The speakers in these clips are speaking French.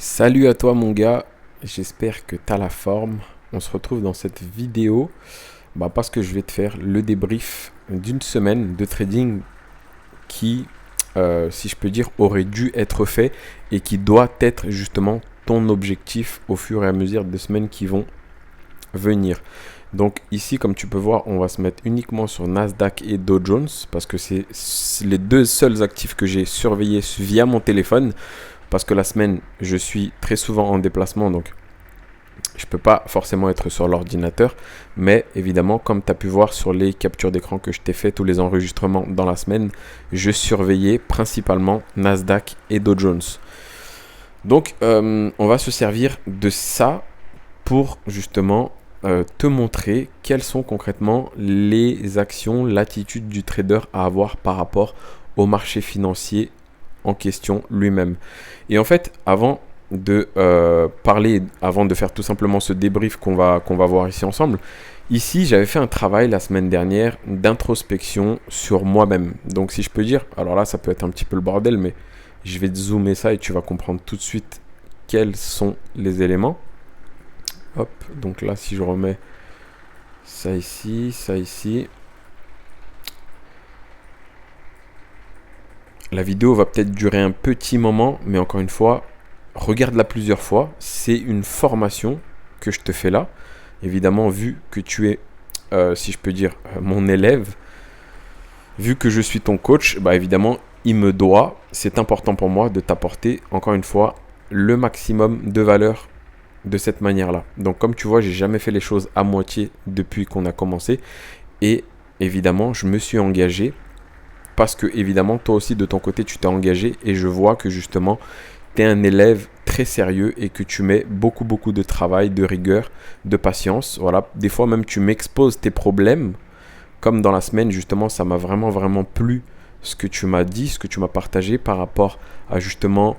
Salut à toi mon gars, j'espère que tu as la forme. On se retrouve dans cette vidéo parce que je vais te faire le débrief d'une semaine de trading qui, si je peux dire, aurait dû être fait et qui doit être justement ton objectif au fur et à mesure des semaines qui vont venir. Donc ici, comme tu peux voir, on va se mettre uniquement sur Nasdaq et Dow Jones parce que c'est les deux seuls actifs que j'ai surveillés via mon téléphone. Parce que la semaine, je suis très souvent en déplacement, donc je ne peux pas forcément être sur l'ordinateur. Mais évidemment, comme tu as pu voir sur les captures d'écran que je t'ai fait, tous les enregistrements dans la semaine, je surveillais principalement Nasdaq et Dow Jones. Donc, on va se servir de ça pour justement te montrer quelles sont concrètement les actions, l'attitude du trader à avoir par rapport au marché financier en question lui-même. Et en fait, avant de avant de faire tout simplement ce débrief qu'on va voir ici ensemble, ici j'avais fait un travail la semaine dernière d'introspection sur moi-même. Donc si je peux dire, alors là ça peut être un petit peu le bordel, mais je vais te zoomer ça et tu vas comprendre tout de suite quels sont les éléments. Hop, donc là si je remets ça ici. La vidéo va peut-être durer un petit moment, mais encore une fois, regarde-la plusieurs fois. C'est une formation que je te fais là. Évidemment, vu que tu es, si je peux dire, mon élève, vu que je suis ton coach, évidemment, c'est important pour moi de t'apporter, encore une fois, le maximum de valeur de cette manière-là. Donc, comme tu vois, j'ai jamais fait les choses à moitié depuis qu'on a commencé. Et évidemment, je me suis engagé parce que, évidemment, toi aussi, de ton côté, tu t'es engagé et je vois que, justement, tu es un élève très sérieux et que tu mets beaucoup, beaucoup de travail, de rigueur, de patience. Voilà. Des fois, même, tu m'exposes tes problèmes. Comme dans la semaine, justement, ça m'a vraiment, vraiment plu ce que tu m'as dit, ce que tu m'as partagé par rapport à, justement,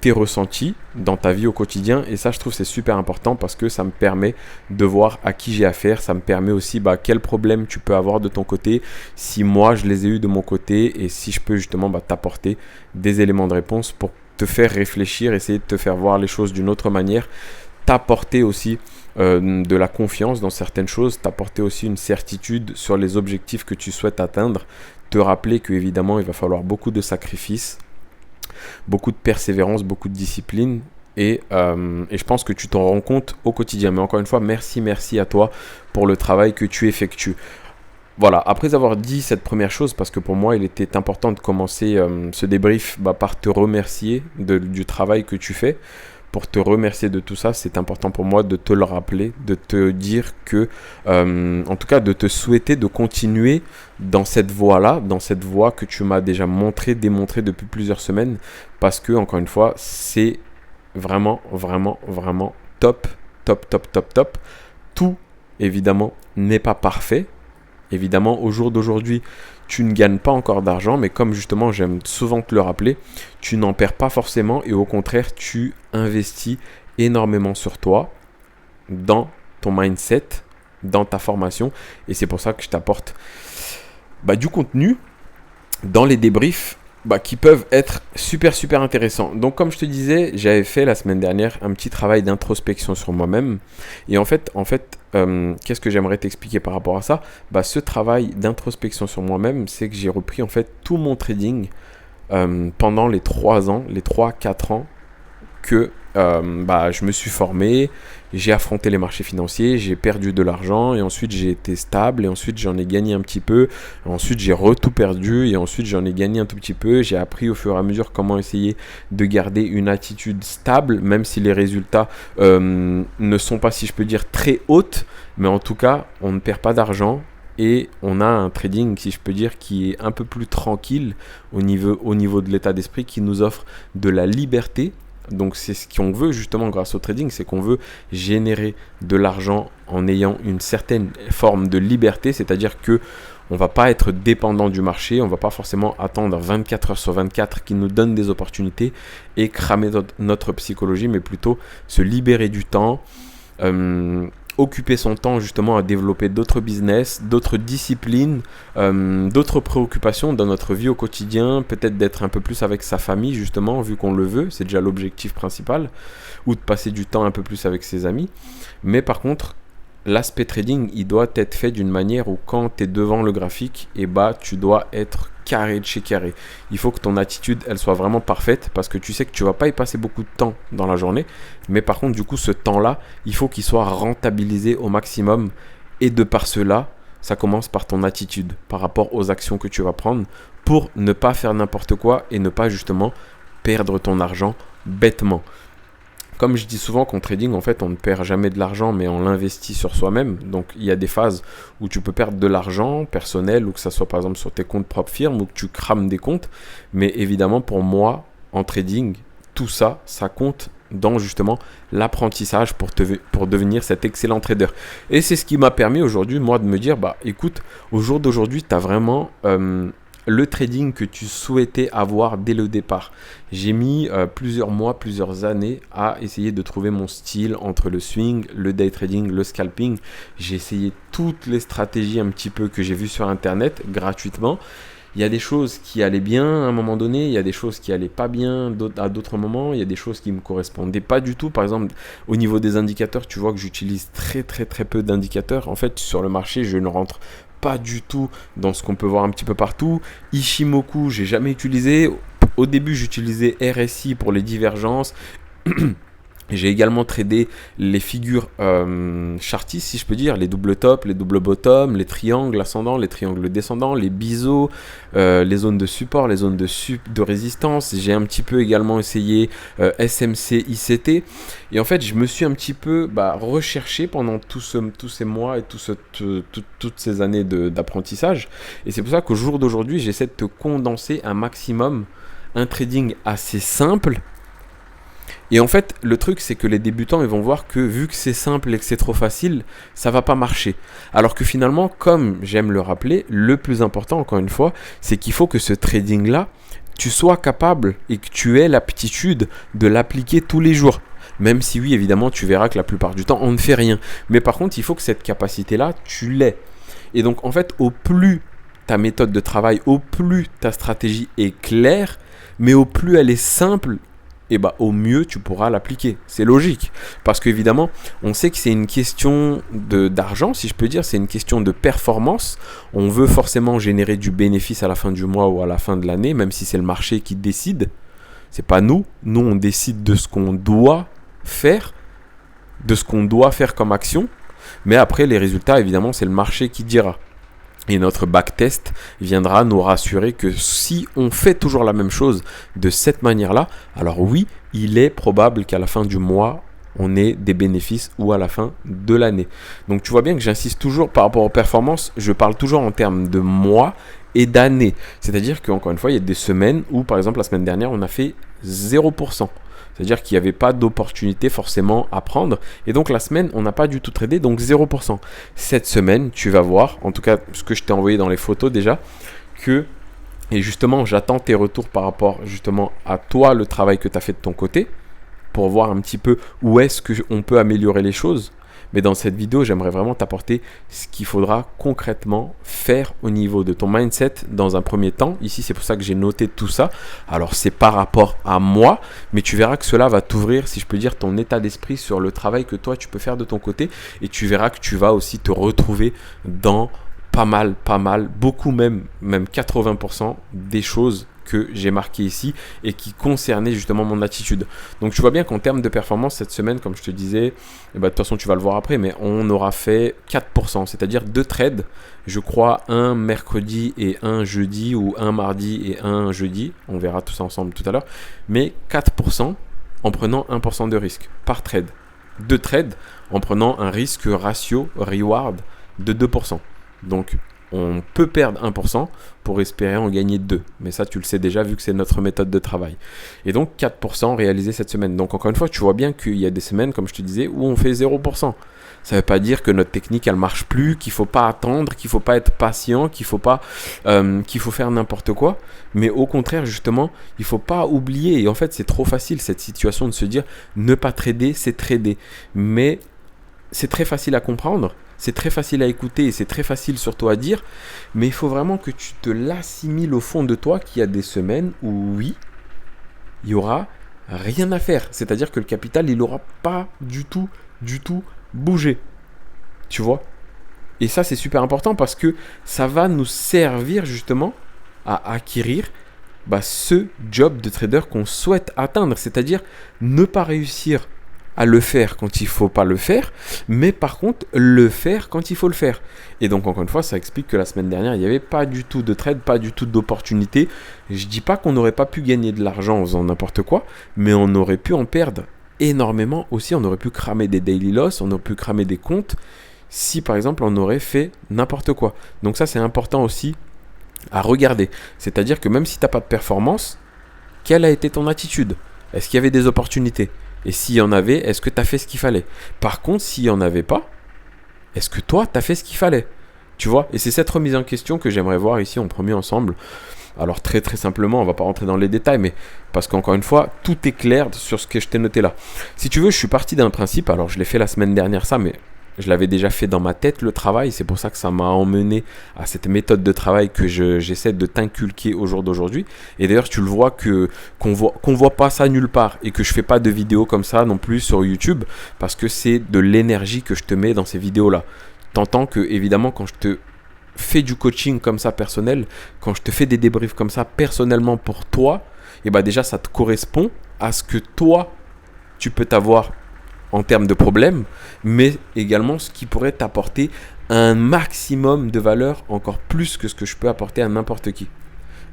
tes ressentis dans ta vie au quotidien. Et ça, je trouve, c'est super important parce que ça me permet de voir à qui j'ai affaire. Ça me permet aussi quels problèmes tu peux avoir de ton côté, si moi, je les ai eu de mon côté et si je peux justement t'apporter des éléments de réponse pour te faire réfléchir, essayer de te faire voir les choses d'une autre manière, t'apporter aussi de la confiance dans certaines choses, t'apporter aussi une certitude sur les objectifs que tu souhaites atteindre, te rappeler qu'évidemment il va falloir beaucoup de sacrifices, beaucoup de persévérance, beaucoup de discipline et je pense que tu t'en rends compte au quotidien. Mais encore une fois, merci à toi pour le travail que tu effectues. Voilà, après avoir dit cette première chose, parce que pour moi il était important de commencer ce débrief par te remercier du travail que tu fais. Pour te remercier de tout ça, c'est important pour moi de te le rappeler, de te dire que, en tout cas de te souhaiter de continuer dans cette voie-là, dans cette voie que tu m'as déjà démontré depuis plusieurs semaines, parce que, encore une fois, c'est vraiment, vraiment, vraiment top. Tout, évidemment, n'est pas parfait. Évidemment, au jour d'aujourd'hui, tu ne gagnes pas encore d'argent, mais comme justement j'aime souvent te le rappeler, tu n'en perds pas forcément et au contraire, tu investis énormément sur toi, dans ton mindset, dans ta formation. Et c'est pour ça que je t'apporte du contenu dans les débriefs qui peuvent être super intéressants. Donc comme je te disais, j'avais fait la semaine dernière un petit travail d'introspection sur moi-même. Et en fait, qu'est-ce que j'aimerais t'expliquer par rapport à ça? Ce travail d'introspection sur moi-même, c'est que j'ai repris en fait tout mon trading pendant les 3-4 ans que je me suis formé, j'ai affronté les marchés financiers, j'ai perdu de l'argent et ensuite j'ai été stable et ensuite j'en ai gagné un petit peu, ensuite j'ai tout perdu et ensuite j'en ai gagné un tout petit peu. J'ai appris au fur et à mesure comment essayer de garder une attitude stable, même si les résultats ne sont pas, si je peux dire, très hautes, mais en tout cas on ne perd pas d'argent. Et on a un trading, si je peux dire, qui est un peu plus tranquille au niveau de l'état d'esprit, qui nous offre de la liberté. Donc c'est ce qu'on veut justement grâce au trading, c'est qu'on veut générer de l'argent en ayant une certaine forme de liberté, c'est-à-dire que on va pas être dépendant du marché, on va pas forcément attendre 24 heures sur 24 qui nous donne des opportunités et cramer notre psychologie, mais plutôt se libérer du temps, occuper son temps justement à développer d'autres business, d'autres disciplines, d'autres préoccupations dans notre vie au quotidien, peut-être d'être un peu plus avec sa famille justement, vu qu'on le veut, c'est déjà l'objectif principal, ou de passer du temps un peu plus avec ses amis. Mais par contre, l'aspect trading, il doit être fait d'une manière où quand tu es devant le graphique, et bah tu dois être carré de chez carré. Il faut que ton attitude, elle soit vraiment parfaite parce que tu sais que tu vas pas y passer beaucoup de temps dans la journée. Mais par contre, du coup, ce temps-là, il faut qu'il soit rentabilisé au maximum. Et de par cela, ça commence par ton attitude par rapport aux actions que tu vas prendre pour ne pas faire n'importe quoi et ne pas justement perdre ton argent bêtement. Comme je dis souvent qu'en trading, en fait, on ne perd jamais de l'argent, mais on l'investit sur soi-même. Donc, il y a des phases où tu peux perdre de l'argent personnel, ou que ça soit par exemple sur tes comptes propres firmes, ou que tu crames des comptes. Mais évidemment, pour moi, en trading, tout ça, ça compte dans justement l'apprentissage pour devenir cet excellent trader. Et c'est ce qui m'a permis aujourd'hui, moi, de me dire, bah écoute, au jour d'aujourd'hui, tu as vraiment le trading que tu souhaitais avoir dès le départ. J'ai mis plusieurs mois, plusieurs années à essayer de trouver mon style entre le swing, le day trading, le scalping. J'ai essayé toutes les stratégies un petit peu que j'ai vues sur internet gratuitement. Il y a des choses qui allaient bien à un moment donné, il y a des choses qui allaient pas bien à d'autres moments, il y a des choses qui me correspondaient pas du tout. Par exemple, au niveau des indicateurs, tu vois que j'utilise très très très peu d'indicateurs. En fait, sur le marché, je ne rentre pas du tout dans ce qu'on peut voir un petit peu partout. Ishimoku, j'ai jamais utilisé. Au début, j'utilisais RSI pour les divergences. J'ai également tradé les figures chartistes, si je peux dire, les doubles top, les doubles bottom, les triangles ascendants, les triangles descendants, les biseaux, les zones de support, les zones de résistance. J'ai un petit peu également essayé SMC, ICT. Et en fait, je me suis un petit peu recherché pendant tous ces mois et toutes ces années d'apprentissage. Et c'est pour ça qu'au jour d'aujourd'hui, j'essaie de te condenser un maximum un trading assez simple. Et en fait, le truc, c'est que les débutants, ils vont voir que vu que c'est simple et que c'est trop facile, ça va pas marcher. Alors que finalement, comme j'aime le rappeler, le plus important, encore une fois, c'est qu'il faut que ce trading-là, tu sois capable et que tu aies l'aptitude de l'appliquer tous les jours. Même si oui, évidemment, tu verras que la plupart du temps, on ne fait rien. Mais par contre, il faut que cette capacité-là, tu l'aies. Et donc, en fait, au plus ta méthode de travail, au plus ta stratégie est claire, mais au plus elle est simple, et au mieux tu pourras l'appliquer. C'est logique. Parce qu'évidemment, on sait que c'est une question d'argent, si je peux dire, c'est une question de performance. On veut forcément générer du bénéfice à la fin du mois ou à la fin de l'année, même si c'est le marché qui décide. C'est pas nous. Nous, on décide de ce qu'on doit faire, de ce qu'on doit faire comme action. Mais après, les résultats, évidemment, c'est le marché qui dira. Et notre backtest viendra nous rassurer que si on fait toujours la même chose de cette manière-là, alors oui, il est probable qu'à la fin du mois, on ait des bénéfices ou à la fin de l'année. Donc tu vois bien que j'insiste toujours par rapport aux performances, je parle toujours en termes de mois et d'années. C'est-à-dire qu'encore une fois, il y a des semaines où, par exemple, la semaine dernière, on a fait 0%. C'est-à-dire qu'il n'y avait pas d'opportunité forcément à prendre. Et donc la semaine, on n'a pas du tout tradé, donc 0%. Cette semaine, tu vas voir, en tout cas ce que je t'ai envoyé dans les photos déjà, que, et justement j'attends tes retours par rapport justement à toi, le travail que tu as fait de ton côté, pour voir un petit peu où est-ce qu'on peut améliorer les choses. Mais dans cette vidéo, j'aimerais vraiment t'apporter ce qu'il faudra concrètement faire au niveau de ton mindset dans un premier temps. Ici, c'est pour ça que j'ai noté tout ça. Alors, c'est par rapport à moi, mais tu verras que cela va t'ouvrir, si je peux dire, ton état d'esprit sur le travail que toi, tu peux faire de ton côté. Et tu verras que tu vas aussi te retrouver dans pas mal, beaucoup même 80% des choses que j'ai marqué ici et qui concernait justement mon attitude. Donc tu vois bien qu'en termes de performance cette semaine, comme je te disais, de toute façon tu vas le voir après, mais on aura fait 4%, c'est-à-dire 2 trades, je crois un mercredi et un jeudi, ou un mardi et un jeudi, on verra tout ça ensemble tout à l'heure, mais 4% en prenant 1% de risque par trade. 2 trades en prenant un risque ratio reward de 2%. Donc on peut perdre 1% pour espérer en gagner 2. Mais ça, tu le sais déjà vu que c'est notre méthode de travail. Et donc, 4% réalisé cette semaine. Donc, encore une fois, tu vois bien qu'il y a des semaines, comme je te disais, où on fait 0%. Ça ne veut pas dire que notre technique, elle ne marche plus, qu'il ne faut pas attendre, qu'il ne faut pas être patient, qu'il faut faire n'importe quoi. Mais au contraire, justement, il ne faut pas oublier. Et en fait, c'est trop facile, cette situation de se dire, ne pas trader, c'est trader. Mais c'est très facile à comprendre, c'est très facile à écouter et c'est très facile surtout à dire, mais il faut vraiment que tu te l'assimiles au fond de toi qu'il y a des semaines où oui, il y aura rien à faire. C'est-à-dire que le capital, il n'aura pas du tout bougé. Tu vois? Et ça, c'est super important parce que ça va nous servir justement à acquérir ce job de trader qu'on souhaite atteindre. C'est-à-dire ne pas réussir à le faire quand il faut pas le faire, mais par contre le faire quand il faut le faire. Et donc encore une fois, ça explique que la semaine dernière, il n'y avait pas du tout de trade, pas du tout d'opportunité. Je dis pas qu'on n'aurait pas pu gagner de l'argent en faisant n'importe quoi, mais on aurait pu en perdre énormément aussi. On aurait pu cramer des daily loss, on aurait pu cramer des comptes si par exemple on aurait fait n'importe quoi. Donc ça, c'est important aussi à regarder. C'est-à-dire que même si tu n'as pas de performance, quelle a été ton attitude? Est-ce qu'il y avait des opportunités? Et s'il y en avait, est-ce que tu as fait ce qu'il fallait? Par contre, s'il n'y en avait pas, est-ce que toi, tu as fait ce qu'il fallait? Tu vois? Et c'est cette remise en question que j'aimerais voir ici en premier ensemble. Alors très très simplement, on va pas rentrer dans les détails, mais parce qu'encore une fois, tout est clair sur ce que je t'ai noté là. Si tu veux, je suis parti d'un principe, alors je l'ai fait la semaine dernière ça, mais je l'avais déjà fait dans ma tête le travail, c'est pour ça que ça m'a emmené à cette méthode de travail que j'essaie de t'inculquer au jour d'aujourd'hui. Et d'ailleurs, tu le vois qu'on voit pas ça nulle part et que je fais pas de vidéos comme ça non plus sur YouTube parce que c'est de l'énergie que je te mets dans ces vidéos-là. T'entends que évidemment quand je te fais du coaching comme ça personnel, quand je te fais des débriefs comme ça personnellement pour toi, et déjà ça te correspond à ce que toi tu peux t'avoir en termes de problèmes, mais également ce qui pourrait t'apporter un maximum de valeur, encore plus que ce que je peux apporter à n'importe qui.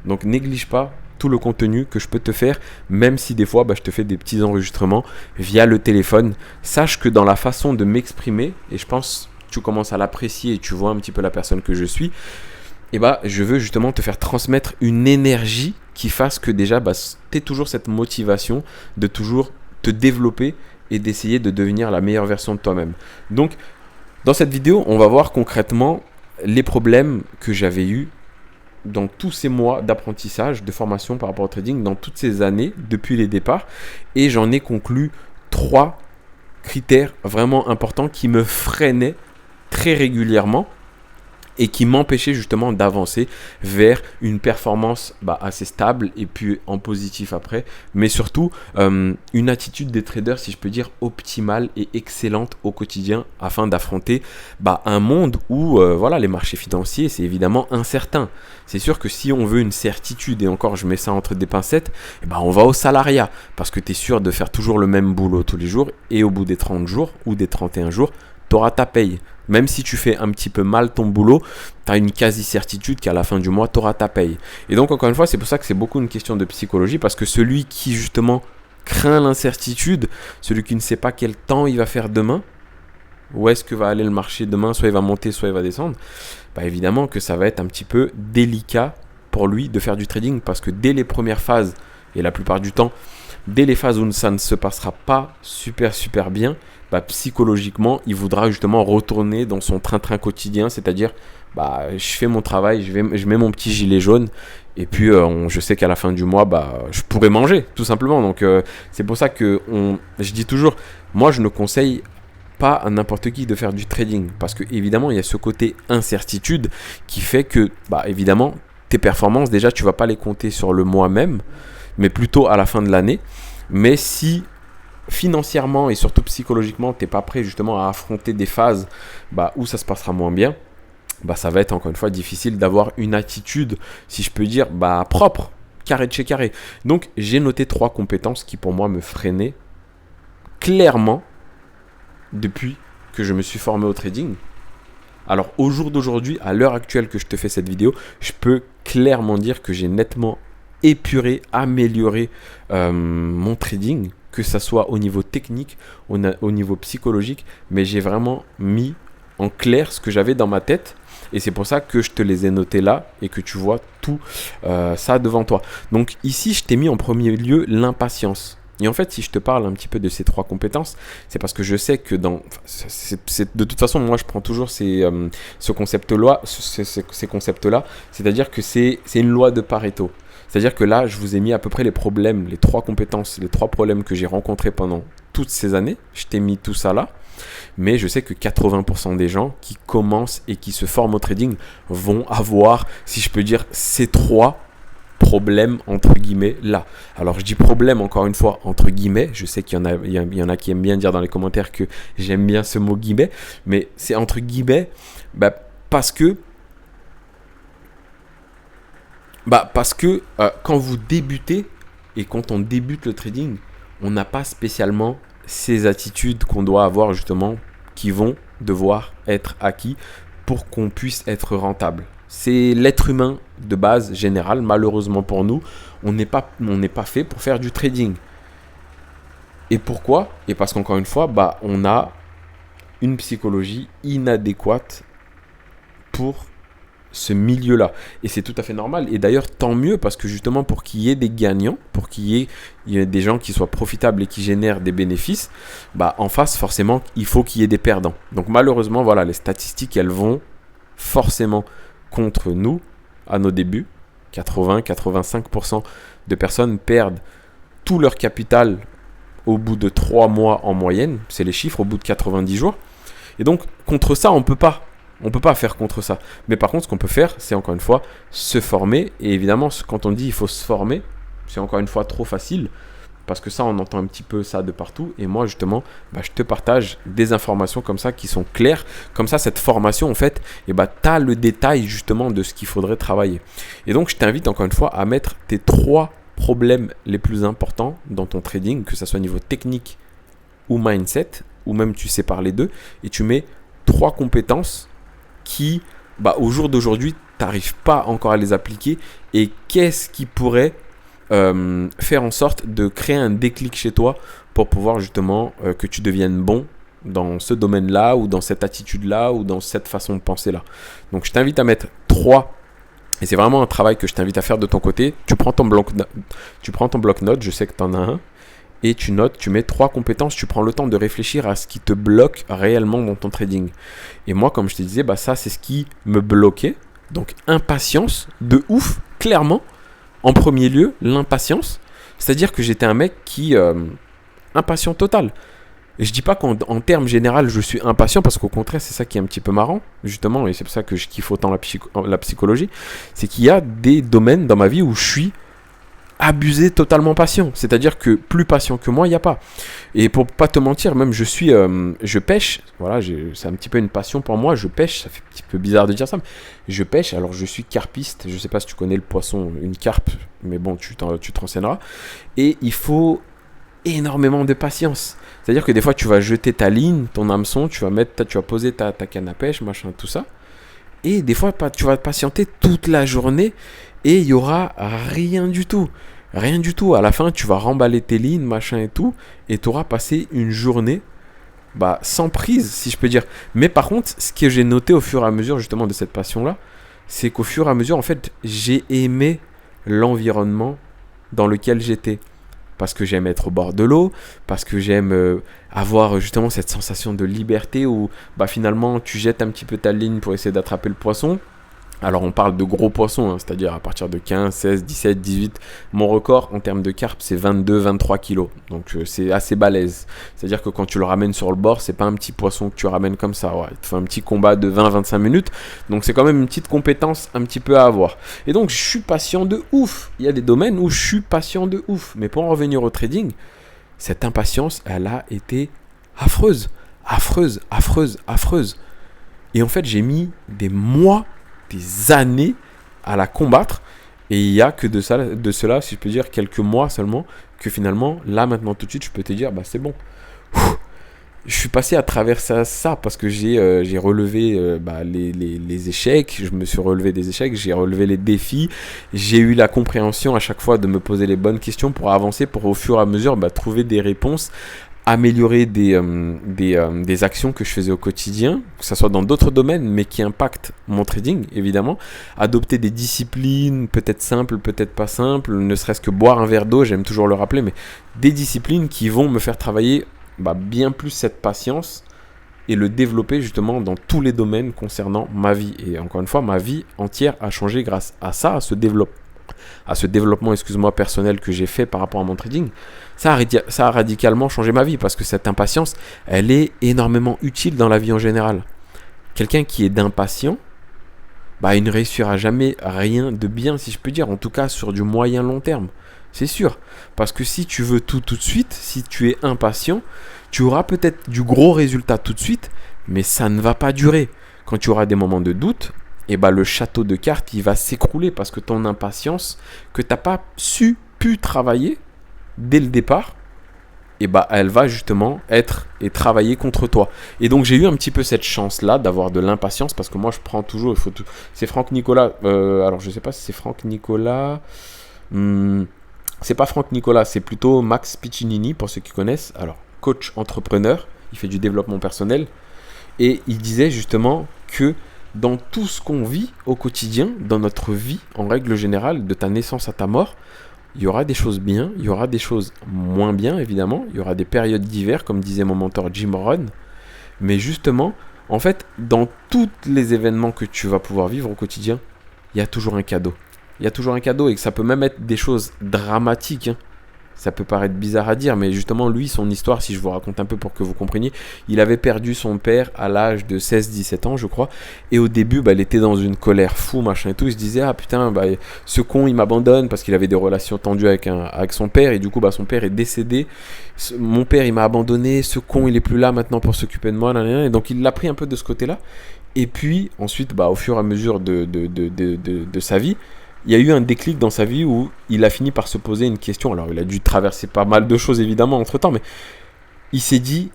Donc néglige pas tout le contenu que je peux te faire, même si des fois je te fais des petits enregistrements via le téléphone. Sache que dans la façon de m'exprimer, et je pense que tu commences à l'apprécier et tu vois un petit peu la personne que je suis, je veux justement te faire transmettre une énergie qui fasse que déjà tu aies toujours cette motivation de toujours te développer et d'essayer de devenir la meilleure version de toi-même. Donc, dans cette vidéo, on va voir concrètement les problèmes que j'avais eus dans tous ces mois d'apprentissage, de formation par rapport au trading, dans toutes ces années, depuis les départs. Et j'en ai conclu 3 critères vraiment importants qui me freinaient très régulièrement et qui m'empêchait justement d'avancer vers une performance assez stable et puis en positif après, mais surtout une attitude des traders, si je peux dire, optimale et excellente au quotidien afin d'affronter un monde où les marchés financiers, c'est évidemment incertain. C'est sûr que si on veut une certitude, et encore je mets ça entre des pincettes, on va au salariat parce que tu es sûr de faire toujours le même boulot tous les jours et au bout des 30 jours ou des 31 jours, tu auras ta paye. Même si tu fais un petit peu mal ton boulot, tu as une quasi-certitude qu'à la fin du mois, tu auras ta paye. Et donc, encore une fois, c'est pour ça que c'est beaucoup une question de psychologie, parce que celui qui, justement, craint l'incertitude, celui qui ne sait pas quel temps il va faire demain, où est-ce que va aller le marché demain, soit il va monter, soit il va descendre, évidemment que ça va être un petit peu délicat pour lui de faire du trading, parce que dès les premières phases, et la plupart du temps, dès les phases où ça ne se passera pas super bien, psychologiquement, il voudra justement retourner dans son train-train quotidien, c'est-à-dire je fais mon travail, je mets mon petit gilet jaune et puis je sais qu'à la fin du mois, je pourrai manger tout simplement. Donc c'est pour ça que je dis toujours, moi je ne conseille pas à n'importe qui de faire du trading parce que évidemment il y a ce côté incertitude qui fait que évidemment tes performances déjà tu vas pas les compter sur le mois même, mais plutôt à la fin de l'année. Mais si financièrement et surtout psychologiquement, tu n'es pas prêt justement à affronter des phases où ça se passera moins bien, ça va être encore une fois difficile d'avoir une attitude, si je peux dire, propre, carré de chez carré. Donc, j'ai noté 3 compétences qui pour moi me freinaient clairement depuis que je me suis formé au trading. Alors, au jour d'aujourd'hui, à l'heure actuelle que je te fais cette vidéo, je peux clairement dire que j'ai nettement épuré, amélioré mon trading, que ça soit au niveau technique, au niveau psychologique, mais j'ai vraiment mis en clair ce que j'avais dans ma tête et c'est pour ça que je te les ai notés là et que tu vois tout ça devant toi. Donc ici, je t'ai mis en premier lieu l'impatience. Et en fait, si je te parle un petit peu de ces 3 compétences, c'est parce que je sais que de toute façon, moi, je prends toujours ces concepts-là, c'est-à-dire que c'est une loi de Pareto. C'est-à-dire que là, je vous ai mis à peu près les problèmes, les 3 compétences, les 3 problèmes que j'ai rencontrés pendant toutes ces années. Je t'ai mis tout ça là. Mais je sais que 80% des gens qui commencent et qui se forment au trading vont avoir, si je peux dire, ces 3 problèmes entre guillemets là. Alors je dis problème encore une fois entre guillemets. Je sais qu'il y en a qui aiment bien dire dans les commentaires que j'aime bien ce mot guillemets. Mais c'est entre guillemets parce que quand vous débutez et quand on débute le trading, on n'a pas spécialement ces attitudes qu'on doit avoir justement qui vont devoir être acquis pour qu'on puisse être rentable. C'est l'être humain de base générale. Malheureusement pour nous, on n'est pas fait pour faire du trading. Et pourquoi ? Et parce qu'encore une fois, on a une psychologie inadéquate pour ce milieu-là. Et c'est tout à fait normal. Et d'ailleurs, tant mieux, parce que justement, pour qu'il y ait des gagnants, pour qu'il y ait des gens qui soient profitables et qui génèrent des bénéfices, en face, forcément, il faut qu'il y ait des perdants. Donc malheureusement, voilà, les statistiques, elles vont forcément contre nous à nos débuts. 80-85% de personnes perdent tout leur capital au bout de 3 mois en moyenne. C'est les chiffres au bout de 90 jours. Et donc, contre ça, on peut pas. On ne peut pas faire contre ça. Mais par contre, ce qu'on peut faire, c'est encore une fois se former. Et évidemment, quand on dit il faut se former, c'est encore une fois trop facile. Parce que ça, on entend un petit peu ça de partout. Et moi, justement, je te partage des informations comme ça qui sont claires. Comme ça, cette formation, en fait, tu as le détail justement de ce qu'il faudrait travailler. Et donc, je t'invite encore une fois à mettre tes 3 problèmes les plus importants dans ton trading, que ce soit au niveau technique ou mindset, ou même tu sépares les deux. Et tu mets 3 compétences qui, au jour d'aujourd'hui, tu n'arrives pas encore à les appliquer. Et qu'est-ce qui pourrait faire en sorte de créer un déclic chez toi pour pouvoir justement que tu deviennes bon dans ce domaine-là ou dans cette attitude-là ou dans cette façon de penser-là. Donc, je t'invite à mettre 3. Et c'est vraiment un travail que je t'invite à faire de ton côté. Tu prends ton bloc-notes, je sais que tu en as un. Et tu notes, tu mets 3 compétences, tu prends le temps de réfléchir à ce qui te bloque réellement dans ton trading. Et moi, comme je te disais, ça c'est ce qui me bloquait. Donc impatience de ouf, clairement. En premier lieu, l'impatience. C'est-à-dire que j'étais un mec qui... impatient total. Et je dis pas qu'en termes général, je suis impatient, parce qu'au contraire, c'est ça qui est un petit peu marrant, justement, et c'est pour ça que je kiffe autant la psychologie. C'est qu'il y a des domaines dans ma vie où je suis abusé, totalement patient. C'est-à-dire que plus patient que moi, il n'y a pas. Et pour pas te mentir, même je pêche. Voilà, c'est un petit peu une passion pour moi. Je pêche, ça fait un petit peu bizarre de dire ça, mais je pêche. Alors, je suis carpiste. Je sais pas si tu connais le poisson, une carpe, mais bon, tu te renseigneras. Et il faut énormément de patience. C'est-à-dire que des fois, tu vas jeter ta ligne, ton hameçon, tu vas poser ta canne à pêche, machin, tout ça. Et des fois, tu vas patienter toute la journée et il n'y aura rien du tout. Rien du tout. À la fin, tu vas remballer tes lignes, machin et tout, et tu auras passé une journée sans prise, si je peux dire. Mais par contre, ce que j'ai noté au fur et à mesure justement de cette passion-là, c'est qu'au fur et à mesure, en fait, j'ai aimé l'environnement dans lequel j'étais. Parce que j'aime être au bord de l'eau, parce que j'aime avoir justement cette sensation de liberté où finalement tu jettes un petit peu ta ligne pour essayer d'attraper le poisson. Alors on parle de gros poissons, c'est-à-dire à partir de 15, 16, 17, 18. Mon record en termes de carpe, c'est 22, 23 kilos. Donc c'est assez balèze. C'est-à-dire que quand tu le ramènes sur le bord, c'est pas un petit poisson que tu ramènes comme ça. Ouais. Il te faut un petit combat de 20-25 minutes. Donc c'est quand même une petite compétence un petit peu à avoir. Et donc je suis patient de ouf. Il y a des domaines où je suis patient de ouf. Mais pour en revenir au trading, cette impatience, elle a été affreuse. Affreuse, affreuse, affreuse. Et en fait, j'ai mis des mois, des années à la combattre, et il n'y a que de cela, si je peux dire, quelques mois seulement, que finalement, là, maintenant, tout de suite, je peux te dire, c'est bon. Je suis passé à travers ça parce que j'ai relevé les échecs, je me suis relevé des échecs, j'ai relevé les défis, j'ai eu la compréhension à chaque fois de me poser les bonnes questions pour avancer, pour au fur et à mesure trouver des réponses, améliorer des actions que je faisais au quotidien, que ce soit dans d'autres domaines, mais qui impactent mon trading, évidemment. Adopter des disciplines, peut-être simples, peut-être pas simples, ne serait-ce que boire un verre d'eau, j'aime toujours le rappeler, mais des disciplines qui vont me faire travailler bien plus cette patience et le développer justement dans tous les domaines concernant ma vie. Et encore une fois, ma vie entière a changé grâce à ça, à ce à ce développement, excuse-moi, personnel que j'ai fait par rapport à mon trading, ça a radicalement changé ma vie parce que cette impatience, elle est énormément utile dans la vie en général. Quelqu'un qui est d'impatient, bah, il ne réussira jamais rien de bien, si je peux dire, en tout cas sur du moyen long terme. C'est sûr. Parce que si tu veux tout de suite, si tu es impatient, tu auras peut-être du gros résultat tout de suite, mais ça ne va pas durer. Quand tu auras des moments de doute, et bah, le château de cartes, il va s'écrouler parce que ton impatience, que tu n'as pas pu travailler dès le départ, et bah, elle va justement être et travailler contre toi. Et donc j'ai eu un petit peu cette chance-là d'avoir de l'impatience parce que moi je prends toujours, c'est Franck Nicolas, alors je sais pas si c'est Franck Nicolas, c'est pas Franck Nicolas, c'est plutôt Max Piccinini pour ceux qui connaissent, alors coach entrepreneur, il fait du développement personnel et il disait justement que dans tout ce qu'on vit au quotidien, dans notre vie en règle générale, de ta naissance à ta mort, il y aura des choses bien, il y aura des choses moins bien, évidemment. Il y aura des périodes d'hiver, comme disait mon mentor Jim Rohn. Mais justement, en fait, dans tous les événements que tu vas pouvoir vivre au quotidien, il y a toujours un cadeau. Il y a toujours un cadeau et que ça peut même être des choses dramatiques, hein. Ça peut paraître bizarre à dire, mais justement, lui, son histoire, si je vous raconte un peu pour que vous compreniez, il avait perdu son père à l'âge de 16-17 ans, je crois. Et au début, bah, il était dans une colère fou, machin et tout. Il se disait, ah putain, bah, ce con, il m'abandonne parce qu'il avait des relations tendues avec son père. Et du coup, bah, son père est décédé. Mon père, il m'a abandonné. Ce con, il est plus là maintenant pour s'occuper de moi. Et donc, il l'a pris un peu de ce côté-là. Et puis, ensuite, bah, au fur et à mesure de sa vie, il y a eu un déclic dans sa vie où il a fini par se poser une question. Alors, il a dû traverser pas mal de choses, évidemment, entre-temps, mais il s'est dit,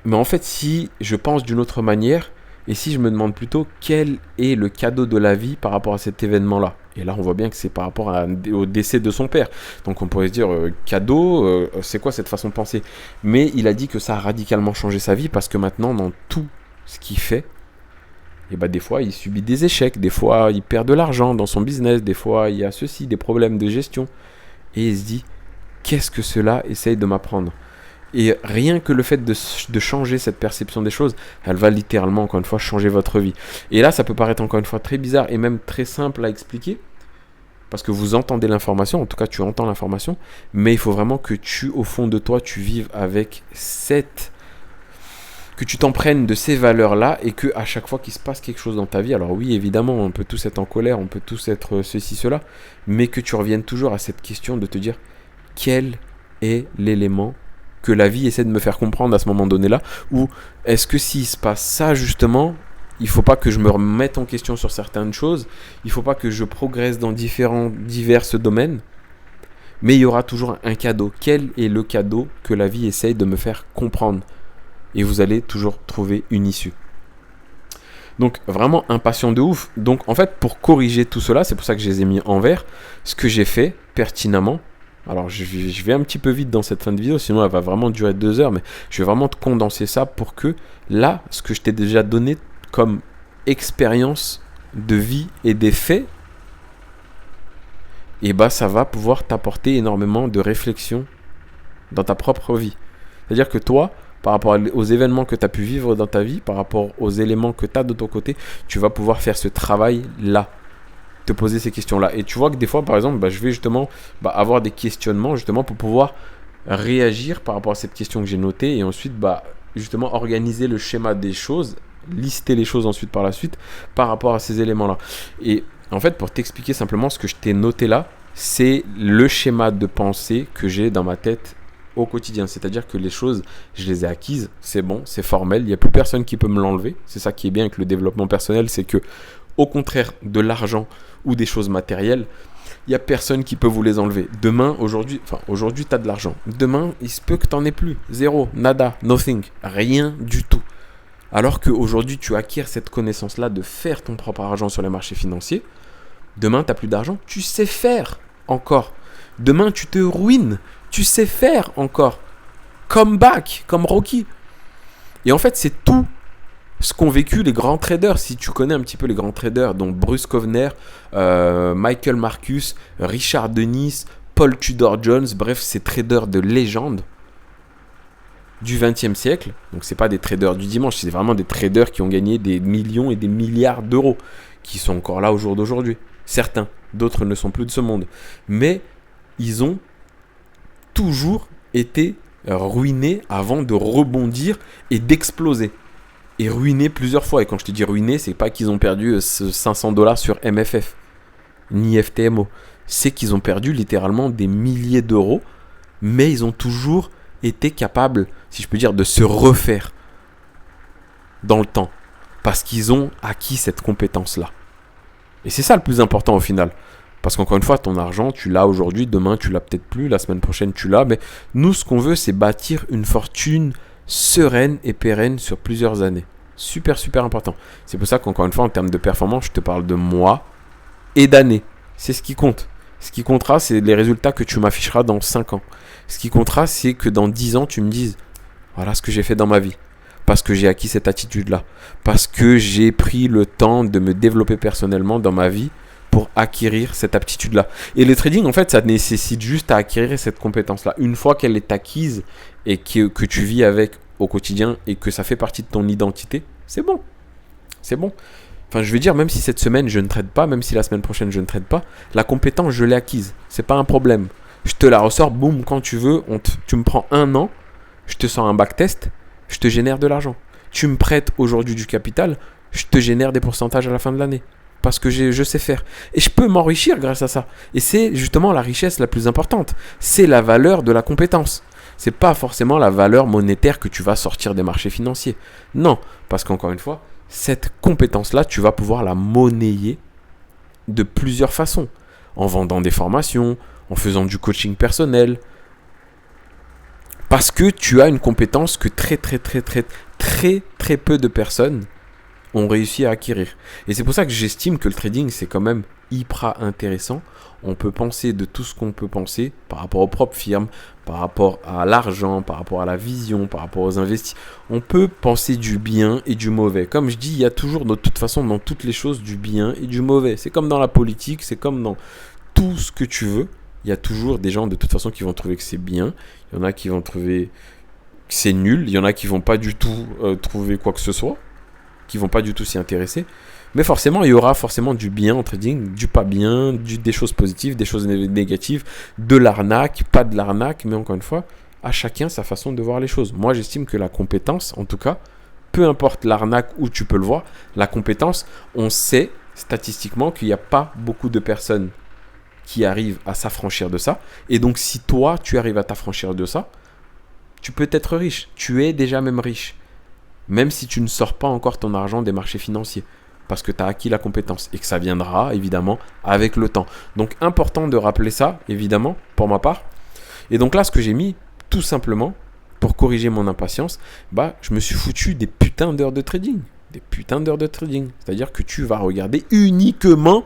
mais en fait, si je pense d'une autre manière, et si je me demande plutôt quel est le cadeau de la vie par rapport à cet événement-là. Et là, on voit bien que c'est par rapport au décès de son père. Donc, on pourrait se dire, cadeau, c'est quoi cette façon de penser? Mais il a dit que ça a radicalement changé sa vie parce que maintenant, dans tout ce qu'il fait, et bah des fois il subit des échecs, des fois il perd de l'argent dans son business, des fois il y a ceci, des problèmes de gestion. Et il se dit, qu'est-ce que cela essaye de m'apprendre? Et rien que le fait de changer cette perception des choses, elle va littéralement, encore une fois, changer votre vie. Et là, ça peut paraître encore une fois très bizarre et même très simple à expliquer, parce que vous entendez l'information, en tout cas tu entends l'information, mais il faut vraiment que au fond de toi, tu vives avec que tu t'en prennes de ces valeurs-là et que à chaque fois qu'il se passe quelque chose dans ta vie, alors oui, évidemment, on peut tous être en colère, on peut tous être ceci, cela, mais que tu reviennes toujours à cette question de te dire quel est l'élément que la vie essaie de me faire comprendre à ce moment donné-là, ou est-ce que s'il se passe ça justement, il ne faut pas que je me remette en question sur certaines choses, il ne faut pas que je progresse dans divers domaines, mais il y aura toujours un cadeau. Quel est le cadeau que la vie essaye de me faire comprendre? Et vous allez toujours trouver une issue. Donc vraiment impatient de ouf. Donc en fait pour corriger tout cela, c'est pour ça que je les ai mis en vert, ce que j'ai fait pertinemment, alors je vais un petit peu vite dans cette fin de vidéo, sinon elle va vraiment durer 2 heures, mais je vais vraiment te condenser ça pour que là, ce que je t'ai déjà donné comme expérience de vie et des faits, et bah ça va pouvoir t'apporter énormément de réflexion dans ta propre vie. C'est-à-dire que toi, par rapport aux événements que tu as pu vivre dans ta vie, par rapport aux éléments que tu as de ton côté, tu vas pouvoir faire ce travail-là, te poser ces questions-là. Et tu vois que des fois, par exemple, je vais justement avoir des questionnements justement pour pouvoir réagir par rapport à cette question que j'ai notée et ensuite justement organiser le schéma des choses, lister les choses ensuite par la suite par rapport à ces éléments-là. Et en fait, pour t'expliquer simplement ce que je t'ai noté là, c'est le schéma de pensée que j'ai dans ma tête au quotidien, c'est-à-dire que les choses, je les ai acquises, c'est bon, c'est formel, il n'y a plus personne qui peut me l'enlever. C'est ça qui est bien avec le développement personnel, c'est que au contraire de l'argent ou des choses matérielles, il n'y a personne qui peut vous les enlever. Aujourd'hui tu as de l'argent, demain il se peut que tu n'en aies plus, zéro, nada, nothing, rien du tout. Alors qu'aujourd'hui tu acquiers cette connaissance-là de faire ton propre argent sur les marchés financiers, demain tu n'as plus d'argent, tu sais faire encore. Demain tu te ruines, tu sais faire encore. Come back, comme Rocky. Et en fait, c'est tout ce qu'ont vécu les grands traders. Si tu connais un petit peu les grands traders, donc Bruce Kovner, Michael Marcus, Richard Dennis, Paul Tudor Jones, bref, ces traders de légende du XXe siècle. Donc, ce n'est pas des traders du dimanche, c'est vraiment des traders qui ont gagné des millions et des milliards d'euros, qui sont encore là au jour d'aujourd'hui. Certains, d'autres ne sont plus de ce monde. Mais ils ont toujours été ruinés avant de rebondir et d'exploser. Et ruinés plusieurs fois. Et quand je te dis ruinés, c'est pas qu'ils ont perdu 500 $ sur MFF, ni FTMO. C'est qu'ils ont perdu littéralement des milliers d'euros, mais ils ont toujours été capables, si je peux dire, de se refaire dans le temps. Parce qu'ils ont acquis cette compétence-là. Et c'est ça le plus important au final. Parce qu'encore une fois, ton argent, tu l'as aujourd'hui, demain, tu l'as peut-être plus, la semaine prochaine, tu l'as. Mais nous, ce qu'on veut, c'est bâtir une fortune sereine et pérenne sur plusieurs années. Super, super important. C'est pour ça qu'encore une fois, en termes de performance, je te parle de mois et d'années. C'est ce qui compte. Ce qui comptera, c'est les résultats que tu m'afficheras dans 5 ans. Ce qui comptera, c'est que dans 10 ans, tu me dises, voilà ce que j'ai fait dans ma vie. Parce que j'ai acquis cette attitude-là. Parce que j'ai pris le temps de me développer personnellement dans ma vie pour acquérir cette aptitude-là. Et le trading, en fait, ça nécessite juste à acquérir cette compétence-là. Une fois qu'elle est acquise et que tu vis avec au quotidien et que ça fait partie de ton identité, c'est bon. C'est bon. Enfin, je veux dire, même si cette semaine, je ne trade pas, même si la semaine prochaine, je ne trade pas, la compétence, je l'ai acquise. C'est pas un problème. Je te la ressors, boum, quand tu veux. Tu me prends 1 an, je te sors un backtest, je te génère de l'argent. Tu me prêtes aujourd'hui du capital, je te génère des pourcentages à la fin de l'année. Parce que je sais faire. Et je peux m'enrichir grâce à ça. Et c'est justement la richesse la plus importante. C'est la valeur de la compétence. C'est pas forcément la valeur monétaire que tu vas sortir des marchés financiers. Non, parce qu'encore une fois, cette compétence-là, tu vas pouvoir la monnayer de plusieurs façons. En vendant des formations, en faisant du coaching personnel. Parce que tu as une compétence que très peu de personnes ont réussi à acquérir. Et c'est pour ça que j'estime que le trading, c'est quand même hyper intéressant. On peut penser de tout ce qu'on peut penser par rapport aux propres firmes, par rapport à l'argent, par rapport à la vision, par rapport aux investissements. On peut penser du bien et du mauvais. Comme je dis, il y a toujours de toute façon dans toutes les choses du bien et du mauvais. C'est comme dans la politique, c'est comme dans tout ce que tu veux. Il y a toujours des gens de toute façon qui vont trouver que c'est bien. Il y en a qui vont trouver que c'est nul. Il y en a qui vont pas du tout trouver quoi que ce soit, qui vont pas du tout s'y intéresser. Mais forcément, il y aura forcément du bien en trading, du pas bien, des choses positives, des choses négatives, de l'arnaque, pas de l'arnaque. Mais encore une fois, à chacun sa façon de voir les choses. Moi, j'estime que la compétence, en tout cas, peu importe l'arnaque où tu peux le voir, la compétence, on sait statistiquement qu'il n'y a pas beaucoup de personnes qui arrivent à s'affranchir de ça. Et donc, si toi, tu arrives à t'affranchir de ça, tu peux être riche. Tu es déjà même riche. Même si tu ne sors pas encore ton argent des marchés financiers. Parce que tu as acquis la compétence. Et que ça viendra, évidemment, avec le temps. Donc, important de rappeler ça, évidemment, pour ma part. Et donc là, ce que j'ai mis, tout simplement, pour corriger mon impatience, je me suis foutu des putains d'heures de trading. Des putains d'heures de trading. C'est-à-dire que tu vas regarder uniquement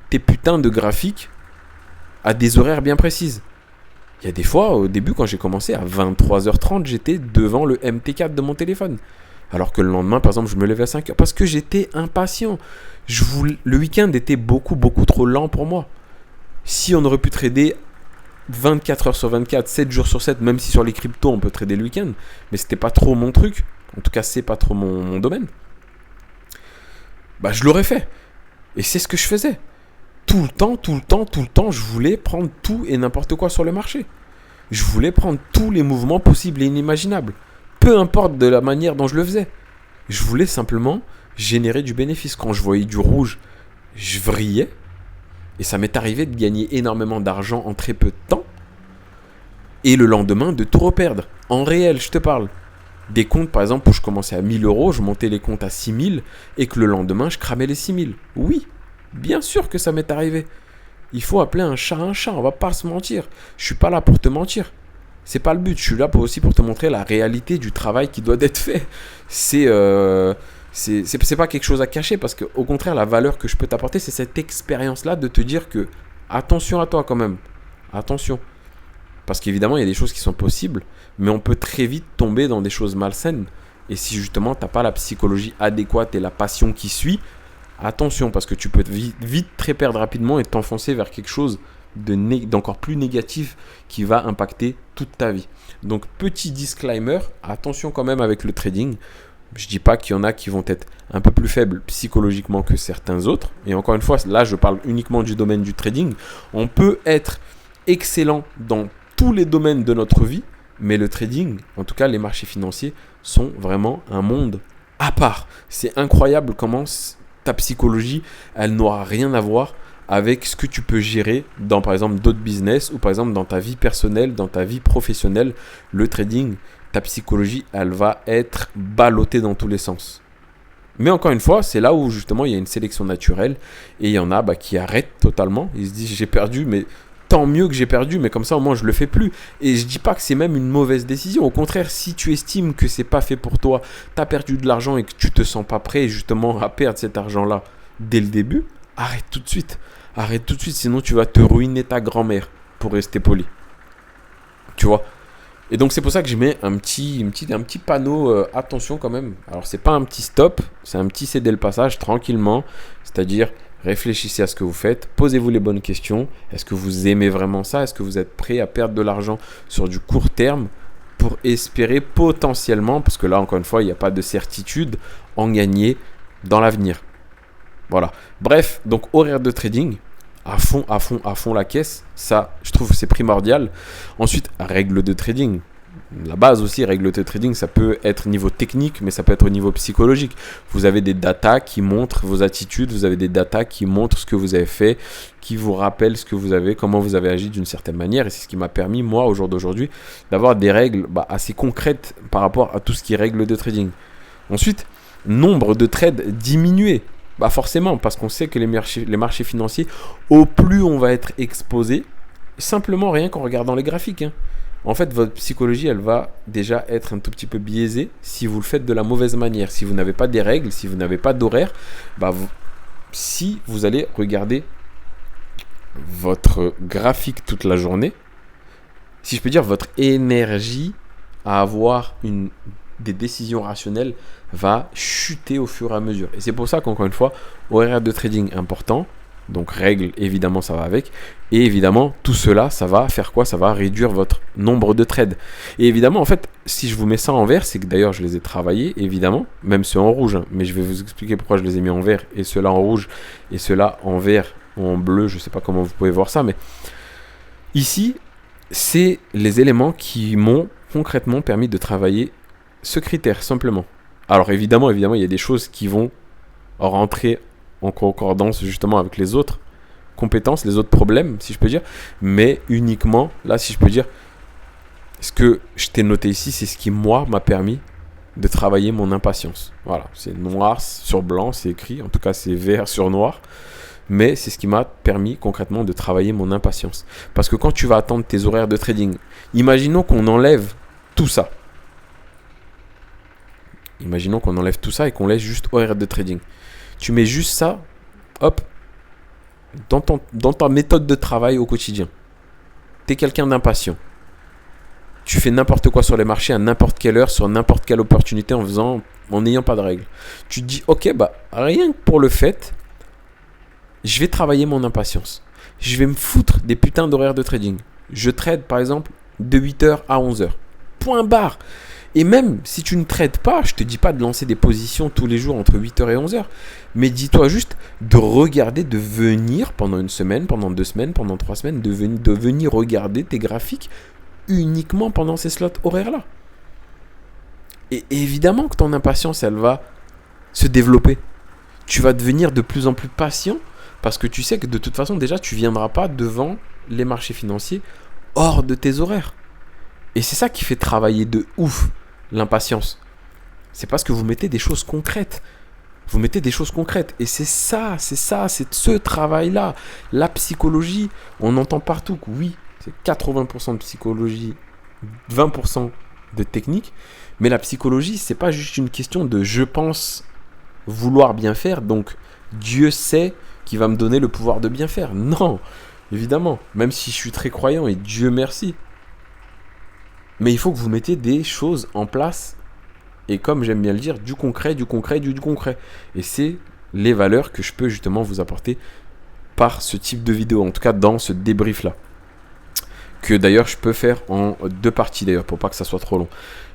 tes putains de graphiques à des horaires bien précises. Il y a des fois, au début, quand j'ai commencé, à 23h30, j'étais devant le MT4 de mon téléphone. Alors que le lendemain, par exemple, je me levais à 5h. Parce que j'étais impatient. Le week-end était beaucoup trop lent pour moi. Si on aurait pu trader 24 heures sur 24, 7 jours sur 7, même si sur les cryptos, on peut trader le week-end, mais c'était pas trop mon truc. En tout cas, c'est pas trop mon domaine. Je l'aurais fait. Et c'est ce que je faisais. Tout le temps, je voulais prendre tout et n'importe quoi sur le marché. Je voulais prendre tous les mouvements possibles et inimaginables. Peu importe de la manière dont je le faisais. Je voulais simplement générer du bénéfice. Quand je voyais du rouge, je vrillais. Et ça m'est arrivé de gagner énormément d'argent en très peu de temps. Et le lendemain, de tout reperdre. En réel, je te parle. Des comptes, par exemple, où je commençais à 1000 euros, je montais les comptes à 6000 et que le lendemain, je cramais les 6000. Oui. Bien sûr que ça m'est arrivé. Il faut appeler un chat, on va pas se mentir. Je suis pas là pour te mentir. C'est pas le but. Je suis là aussi pour te montrer la réalité du travail qui doit être fait. C'est pas quelque chose à cacher parce que au contraire, la valeur que je peux t'apporter, c'est cette expérience-là de te dire que attention à toi quand même. Attention. Parce qu'évidemment, il y a des choses qui sont possibles, mais on peut très vite tomber dans des choses malsaines. Et si justement, tu n'as pas la psychologie adéquate et la passion qui suit, attention, parce que tu peux vite très perdre rapidement et t'enfoncer vers quelque chose d'encore plus négatif qui va impacter toute ta vie. Donc, petit disclaimer, attention quand même avec le trading. Je dis pas qu'il y en a qui vont être un peu plus faibles psychologiquement que certains autres. Et encore une fois, là, je parle uniquement du domaine du trading. On peut être excellent dans tous les domaines de notre vie, mais le trading, en tout cas les marchés financiers, sont vraiment un monde à part. C'est incroyable comment ta psychologie, elle n'aura rien à voir avec ce que tu peux gérer dans, par exemple, d'autres business ou par exemple dans ta vie personnelle, dans ta vie professionnelle. Le trading, ta psychologie, elle va être ballottée dans tous les sens. Mais encore une fois, c'est là où justement il y a une sélection naturelle et il y en a qui arrêtent totalement. Ils se disent j'ai perdu, mais tant mieux que j'ai perdu, mais comme ça au moins je le fais plus. Et je dis pas que c'est même une mauvaise décision. Au contraire, si tu estimes que c'est pas fait pour toi, tu as perdu de l'argent et que tu te sens pas prêt justement à perdre cet argent-là dès le début, arrête tout de suite. Arrête tout de suite, sinon tu vas te ruiner ta grand-mère, pour rester poli. Tu vois? Et donc c'est pour ça que je mets un petit panneau attention quand même. Alors c'est pas un petit stop, c'est un petit céder le passage tranquillement. C'est-à-dire réfléchissez à ce que vous faites, posez-vous les bonnes questions. Est-ce que vous aimez vraiment ça? Est-ce que vous êtes prêt à perdre de l'argent sur du court terme pour espérer potentiellement, parce que là encore une fois il n'y a pas de certitude, en gagner dans l'avenir. Voilà. Bref, donc horaire de trading. À fond la caisse. Ça, je trouve que c'est primordial. Ensuite, règles de trading. La base aussi, règles de trading, ça peut être au niveau technique, mais ça peut être au niveau psychologique. Vous avez des datas qui montrent vos attitudes, vous avez des datas qui montrent ce que vous avez fait, qui vous rappellent ce que vous avez, comment vous avez agi d'une certaine manière. Et c'est ce qui m'a permis, moi, au jour d'aujourd'hui, d'avoir des règles assez concrètes par rapport à tout ce qui est règles de trading. Ensuite, nombre de trades diminué. Forcément, parce qu'on sait que les marchés financiers, au plus on va être exposé, simplement rien qu'en regardant les graphiques. En fait, votre psychologie, elle va déjà être un tout petit peu biaisée si vous le faites de la mauvaise manière. Si vous n'avez pas des règles, si vous n'avez pas d'horaire, si vous allez regarder votre graphique toute la journée, si je peux dire, votre énergie à avoir des décisions rationnelles va chuter au fur et à mesure. Et c'est pour ça qu'encore une fois, horaire de trading important, donc règles, évidemment, ça va avec. Et évidemment, tout cela, ça va faire quoi? Ça va réduire votre nombre de trades. Et évidemment, en fait, si je vous mets ça en vert, c'est que d'ailleurs, je les ai travaillés, évidemment, même ceux en rouge. Mais je vais vous expliquer pourquoi je les ai mis en vert, et ceux-là en rouge, et ceux-là en vert ou en bleu. Je ne sais pas comment vous pouvez voir ça, mais ici, c'est les éléments qui m'ont concrètement permis de travailler ce critère, simplement. Alors évidemment, il y a des choses qui vont rentrer en concordance justement avec les autres compétences, les autres problèmes, si je peux dire. Mais uniquement, là, si je peux dire, ce que je t'ai noté ici, c'est ce qui, moi, m'a permis de travailler mon impatience. Voilà, c'est noir sur blanc, c'est écrit. En tout cas, c'est vert sur noir. Mais c'est ce qui m'a permis concrètement de travailler mon impatience. Parce que quand tu vas attendre tes horaires de trading, imaginons qu'on enlève tout ça. Imaginons qu'on enlève tout ça et qu'on laisse juste horaire de trading. Tu mets juste ça, hop, dans ta méthode de travail au quotidien. Tu es quelqu'un d'impatient. Tu fais n'importe quoi sur les marchés à n'importe quelle heure, sur n'importe quelle opportunité en n'ayant pas de règles. Tu te dis, ok, rien que pour le fait, je vais travailler mon impatience. Je vais me foutre des putains d'horaires de trading. Je trade par exemple de 8h à 11h. Point barre. Et même si tu ne trades pas, je ne te dis pas de lancer des positions tous les jours entre 8h et 11h, mais dis-toi juste de regarder, de venir pendant une semaine, pendant 2 semaines, pendant 3 semaines, de venir regarder tes graphiques uniquement pendant ces slots horaires-là. Et évidemment que ton impatience, elle va se développer. Tu vas devenir de plus en plus patient parce que tu sais que de toute façon, déjà, tu ne viendras pas devant les marchés financiers hors de tes horaires. Et c'est ça qui fait travailler de ouf l'impatience. C'est parce que vous mettez des choses concrètes. Vous mettez des choses concrètes. Et c'est ce travail-là. La psychologie, on entend partout que oui, c'est 80% de psychologie, 20% de technique. Mais la psychologie, c'est pas juste une question de je pense vouloir bien faire, donc Dieu sait qu'il va me donner le pouvoir de bien faire. Non, évidemment. Même si je suis très croyant et Dieu merci. Mais il faut que vous mettiez des choses en place. Et comme j'aime bien le dire, du concret. Et c'est les valeurs que je peux justement vous apporter par ce type de vidéo. En tout cas, dans ce débrief-là. que d'ailleurs je peux faire en 2 parties d'ailleurs pour pas que ça soit trop long.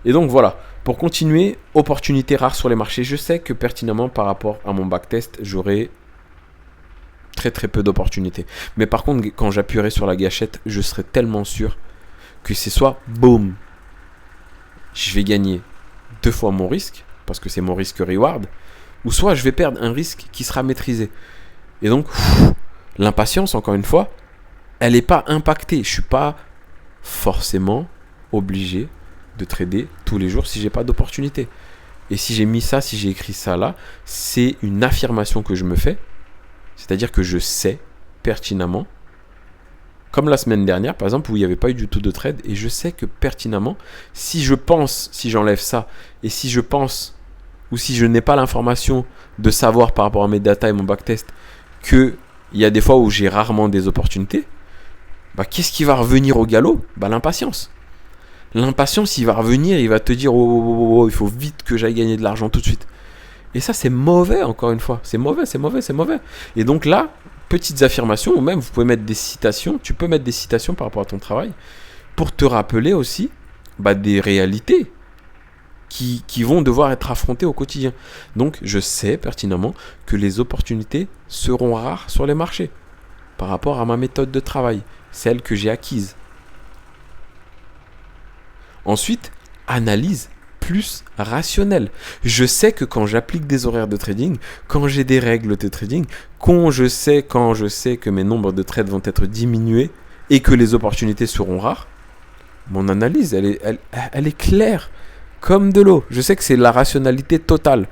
Et donc voilà, pour continuer, opportunités rares sur les marchés. Je sais que pertinemment par rapport à mon backtest, j'aurai très très peu d'opportunités. Mais par contre, quand j'appuierai sur la gâchette, je serai tellement sûr que c'est soit boum, je vais gagner 2 fois mon risque, parce que c'est mon risque reward, ou soit je vais perdre un risque qui sera maîtrisé. Et donc, l'impatience, encore une fois, elle n'est pas impactée. Je ne suis pas forcément obligé de trader tous les jours si j'ai pas d'opportunité. Et si j'ai mis ça, si j'ai écrit ça là, c'est une affirmation que je me fais. C'est-à-dire que je sais pertinemment, comme la semaine dernière par exemple où il n'y avait pas eu du tout de trade, et je sais que pertinemment, si je pense, si j'enlève ça, et si je pense, ou si je n'ai pas l'information de savoir par rapport à mes data et mon backtest, qu'il y a des fois où j'ai rarement des opportunités, bah, qu'est-ce qui va revenir au galop? Bah, l'impatience. L'impatience, il va revenir, il va te dire oh, il faut vite que j'aille gagner de l'argent tout de suite. Et ça, c'est mauvais, encore une fois. C'est mauvais, c'est mauvais, c'est mauvais. Et donc là, petites affirmations, ou même vous pouvez mettre des citations. Tu peux mettre des citations par rapport à ton travail pour te rappeler aussi des réalités qui vont devoir être affrontées au quotidien. Donc, je sais pertinemment que les opportunités seront rares sur les marchés par rapport à ma méthode de travail, celle que j'ai acquise. Ensuite, analyse plus rationnelle. Je sais que quand j'applique des horaires de trading, quand j'ai des règles de trading, quand je sais que mes nombres de trades vont être diminués et que les opportunités seront rares, mon analyse, elle est claire comme de l'eau. Je sais que c'est la rationalité totale.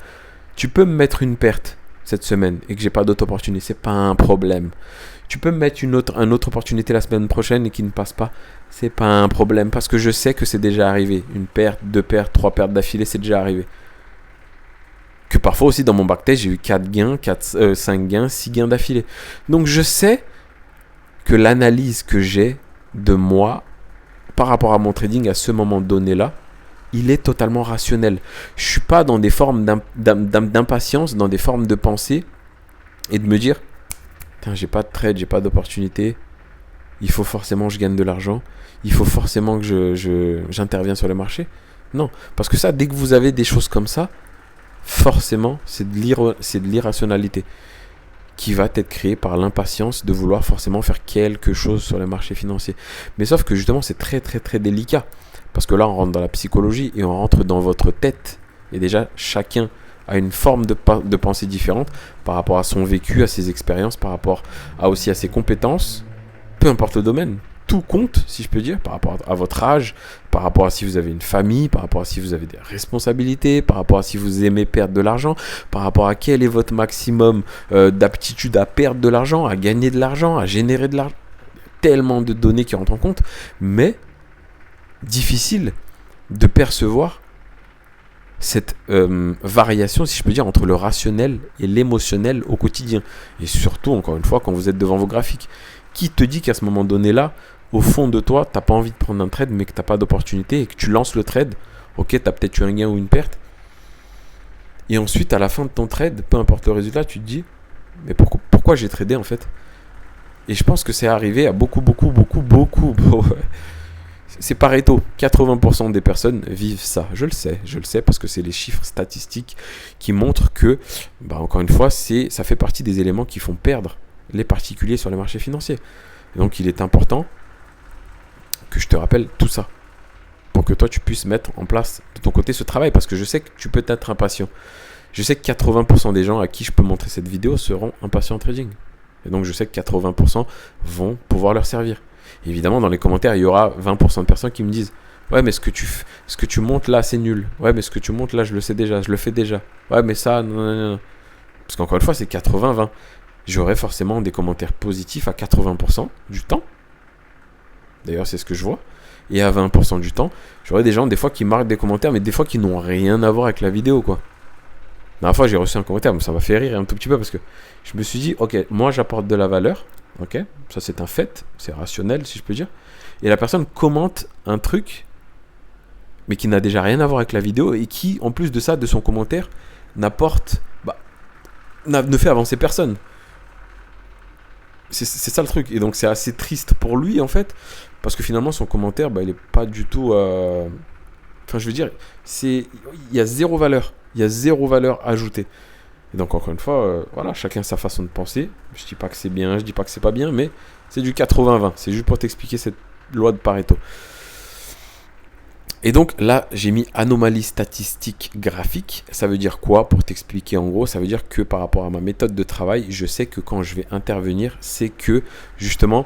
Tu peux me mettre une perte cette semaine et que j'ai pas d'autre opportunité, c'est pas un problème. Tu peux me mettre une autre opportunité la semaine prochaine et qui ne passe pas, c'est pas un problème parce que je sais que c'est déjà arrivé. Une perte, 2 pertes, 3 pertes d'affilée, c'est déjà arrivé. Que parfois aussi dans mon backtest, j'ai eu 4 gains, 5 gains, 6 gains d'affilée. Donc je sais que l'analyse que j'ai de moi par rapport à mon trading à ce moment donné là, il est totalement rationnel. Je suis pas dans des formes d'impatience, dans des formes de pensée et de me dire j'ai pas de trade, j'ai pas d'opportunité, il faut forcément que je gagne de l'argent, il faut forcément que j'interviens sur le marché. Non, parce que ça, dès que vous avez des choses comme ça, forcément, c'est de l'irrationalité qui va être créée par l'impatience de vouloir forcément faire quelque chose sur les marchés financiers. Mais sauf que justement, c'est très très très délicat. Parce que là, on rentre dans la psychologie et on rentre dans votre tête. Et déjà, chacun a une forme de pensée différente par rapport à son vécu, à ses expériences, par rapport aussi à ses compétences. Peu importe le domaine, tout compte, si je peux dire, par rapport à votre âge, par rapport à si vous avez une famille, par rapport à si vous avez des responsabilités, par rapport à si vous aimez perdre de l'argent, par rapport à quel est votre maximum d'aptitude à perdre de l'argent, à gagner de l'argent, à générer de l'argent. Tellement de données qui rentrent en compte, mais difficile de percevoir cette variation, si je peux dire, entre le rationnel et l'émotionnel au quotidien. Et surtout, encore une fois, quand vous êtes devant vos graphiques. Qui te dit qu'à ce moment donné-là, au fond de toi, tu n'as pas envie de prendre un trade, mais que tu n'as pas d'opportunité et que tu lances le trade, ok, tu as peut-être eu un gain ou une perte. Et ensuite, à la fin de ton trade, peu importe le résultat, tu te dis, mais pourquoi j'ai tradé en fait? Et je pense que c'est arrivé à beaucoup. C'est Pareto, 80% des personnes vivent ça. Je le sais parce que c'est les chiffres statistiques qui montrent que, encore une fois, ça fait partie des éléments qui font perdre les particuliers sur les marchés financiers. Et donc il est important que je te rappelle tout ça pour que toi tu puisses mettre en place de ton côté ce travail, parce que je sais que tu peux être impatient. Je sais que 80% des gens à qui je peux montrer cette vidéo seront impatients en trading. Et donc je sais que 80% vont pouvoir leur servir. Évidemment, dans les commentaires, il y aura 20% de personnes qui me disent ouais, mais ce que tu montes là, c'est nul. Ouais, mais ce que tu montes là, je le sais déjà, je le fais déjà. Ouais, mais ça, non. Parce qu'encore une fois, c'est 80-20. J'aurai forcément des commentaires positifs à 80% du temps. D'ailleurs, c'est ce que je vois. Et à 20% du temps, j'aurai des gens, des fois, qui marquent des commentaires, mais des fois, qui n'ont rien à voir avec la vidéo, quoi. La dernière fois, j'ai reçu un commentaire, mais ça m'a fait rire un tout petit peu, parce que je me suis dit, ok, moi, j'apporte de la valeur. Ok, ça, c'est un fait. C'est rationnel, si je peux dire. Et la personne commente un truc, mais qui n'a déjà rien à voir avec la vidéo, et qui, en plus de ça, de son commentaire, ne fait avancer personne. c'est ça le truc. Et donc c'est assez triste pour lui en fait, parce que finalement son commentaire, il est pas du tout. Enfin, je veux dire, il y a zéro valeur. Il y a zéro valeur ajoutée. Et donc encore une fois, voilà, chacun sa façon de penser. Je dis pas que c'est bien, je dis pas que c'est pas bien, mais c'est du 80-20. C'est juste pour t'expliquer cette loi de Pareto. Et donc là, j'ai mis anomalie statistique graphique. Ça veut dire quoi pour t'expliquer en gros? Ça veut dire que par rapport à ma méthode de travail, je sais que quand je vais intervenir, c'est que justement,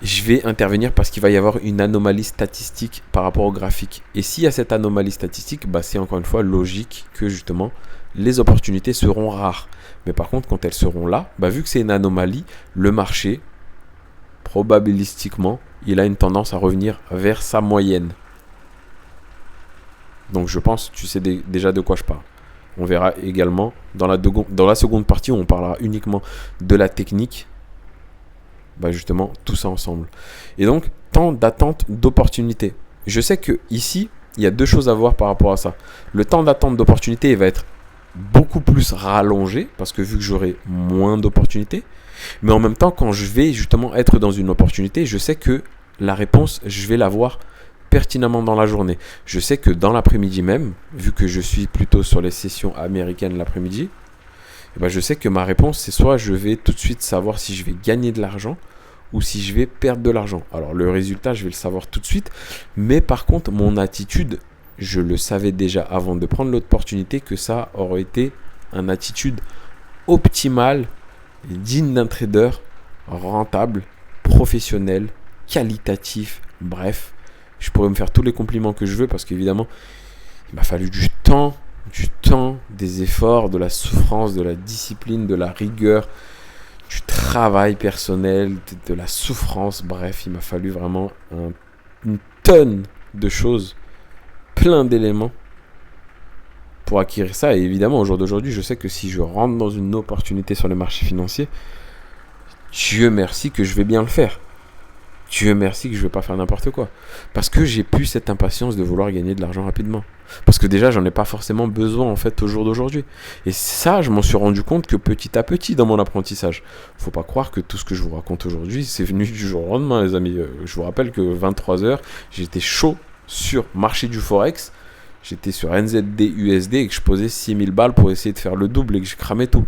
je vais intervenir parce qu'il va y avoir une anomalie statistique par rapport au graphique. Et s'il y a cette anomalie statistique, c'est encore une fois logique que justement, les opportunités seront rares. Mais par contre, quand elles seront là, vu que c'est une anomalie, le marché, probabilistiquement, il a une tendance à revenir vers sa moyenne. Donc je pense que tu sais déjà de quoi je parle. On verra également dans la seconde partie où on parlera uniquement de la technique. Justement, tout ça ensemble. Et donc, temps d'attente d'opportunité. Je sais que ici, il y a deux choses à voir par rapport à ça. Le temps d'attente d'opportunité va être beaucoup plus rallongé parce que vu que j'aurai moins d'opportunités. Mais en même temps, quand je vais justement être dans une opportunité, je sais que la réponse, je vais l'avoir pertinemment dans la journée. Je sais que dans l'après-midi même, vu que je suis plutôt sur les sessions américaines l'après-midi, je sais que ma réponse, c'est soit je vais tout de suite savoir si je vais gagner de l'argent ou si je vais perdre de l'argent. Alors le résultat, je vais le savoir tout de suite. Mais par contre, mon attitude, je le savais déjà avant de prendre l'opportunité que ça aurait été une attitude optimale, digne d'un trader, rentable, professionnel, qualitatif, bref. Je pourrais me faire tous les compliments que je veux parce qu'évidemment, il m'a fallu du temps, des efforts, de la souffrance, de la discipline, de la rigueur, du travail personnel, de la souffrance. Bref, il m'a fallu vraiment une tonne de choses, plein d'éléments pour acquérir ça. Et évidemment, au jour d'aujourd'hui, je sais que si je rentre dans une opportunité sur les marchés financiers, Dieu merci que je vais bien le faire. Dieu merci que je ne vais pas faire n'importe quoi. Parce que j'ai plus cette impatience de vouloir gagner de l'argent rapidement. Parce que déjà, j'en ai pas forcément besoin en fait au jour d'aujourd'hui. Et ça, je m'en suis rendu compte que petit à petit dans mon apprentissage. Faut pas croire que tout ce que je vous raconte aujourd'hui, c'est venu du jour au lendemain, les amis. Je vous rappelle que 23h, j'étais chaud sur marché du Forex. J'étais sur NZD USD et que je posais 6000 balles pour essayer de faire le double et que je cramais tout.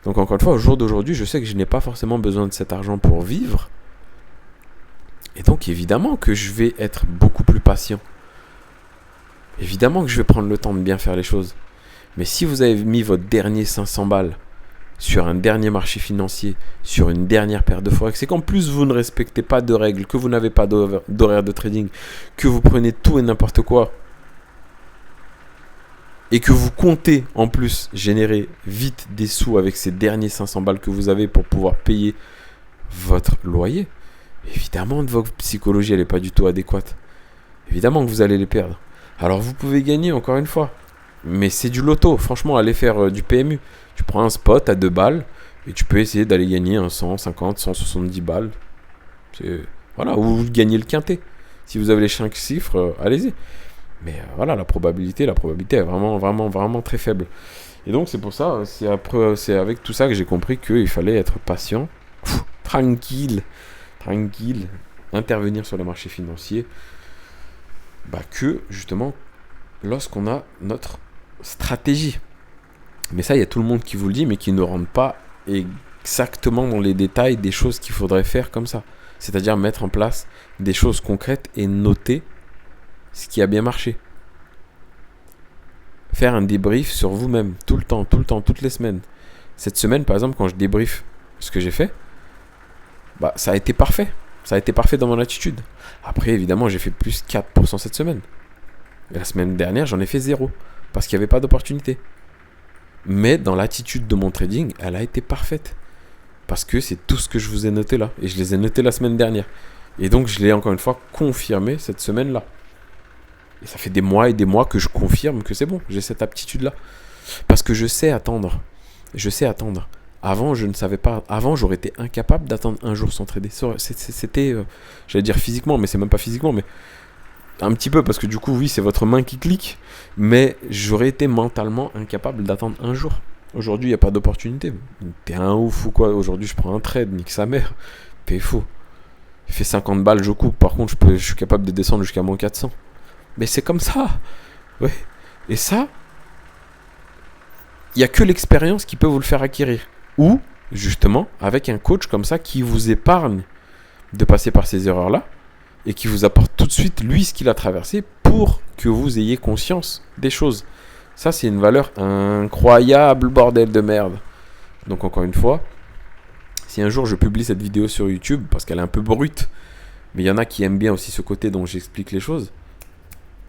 Donc encore une fois, au jour d'aujourd'hui, je sais que je n'ai pas forcément besoin de cet argent pour vivre. Et donc évidemment que je vais être beaucoup plus patient. Évidemment que je vais prendre le temps de bien faire les choses. Mais si vous avez mis votre dernier 500 balles sur un dernier marché financier, sur une dernière paire de forex, et qu'en plus vous ne respectez pas de règles, que vous n'avez pas d'horaire de trading, que vous prenez tout et n'importe quoi, et que vous comptez en plus générer vite des sous avec ces derniers 500 balles que vous avez pour pouvoir payer votre loyer, évidemment que votre psychologie elle n'est pas du tout adéquate. Évidemment que vous allez les perdre. Alors vous pouvez gagner encore une fois. Mais c'est du loto. Franchement, allez faire du PMU. Tu prends un spot à 2 balles et tu peux essayer d'aller gagner un 150, 170 balles. Voilà, ou gagner le quintet. Si vous avez les 5 chiffres, allez-y. Mais voilà, la probabilité est vraiment, vraiment, vraiment très faible. Et donc c'est pour ça, c'est avec tout ça que j'ai compris qu'il fallait être patient, tranquille, intervenir sur le marché financier. Que justement lorsqu'on a notre stratégie. Mais ça, il y a tout le monde qui vous le dit, mais qui ne rentre pas exactement dans les détails des choses qu'il faudrait faire comme ça. C'est-à-dire mettre en place des choses concrètes et noter ce qui a bien marché. Faire un débrief sur vous-même, tout le temps, toutes les semaines. Cette semaine, par exemple, quand je débrief ce que j'ai fait, ça a été parfait. Ça a été parfait dans mon attitude. Après, évidemment, j'ai fait plus 4% cette semaine. Et la semaine dernière, j'en ai fait 0. Parce qu'il n'y avait pas d'opportunité. Mais dans l'attitude de mon trading, elle a été parfaite. Parce que c'est tout ce que je vous ai noté là. Et je les ai notés la semaine dernière. Et donc, je l'ai encore une fois confirmé cette semaine-là. Et ça fait des mois et des mois que je confirme que c'est bon. J'ai cette aptitude-là. Parce que je sais attendre. Avant, je ne savais pas. Avant, j'aurais été incapable d'attendre un jour sans trader. C'était, j'allais dire physiquement, mais c'est même pas physiquement, mais un petit peu, parce que du coup, oui, c'est votre main qui clique, mais j'aurais été mentalement incapable d'attendre un jour. Aujourd'hui, il n'y a pas d'opportunité. T'es un ouf ou quoi? Aujourd'hui, je prends un trade, nique sa mère. T'es faux. Il fait 50 balles, je coupe. Par contre, je suis capable de descendre jusqu'à moins 400. Mais c'est comme ça. Ouais. Et ça, il n'y a que l'expérience qui peut vous le faire acquérir. Ou, justement, avec un coach comme ça qui vous épargne de passer par ces erreurs-là et qui vous apporte tout de suite, lui, ce qu'il a traversé pour que vous ayez conscience des choses. Ça, c'est une valeur incroyable, bordel de merde. Donc, encore une fois, si un jour je publie cette vidéo sur YouTube, parce qu'elle est un peu brute, mais il y en a qui aiment bien aussi ce côté dont j'explique les choses,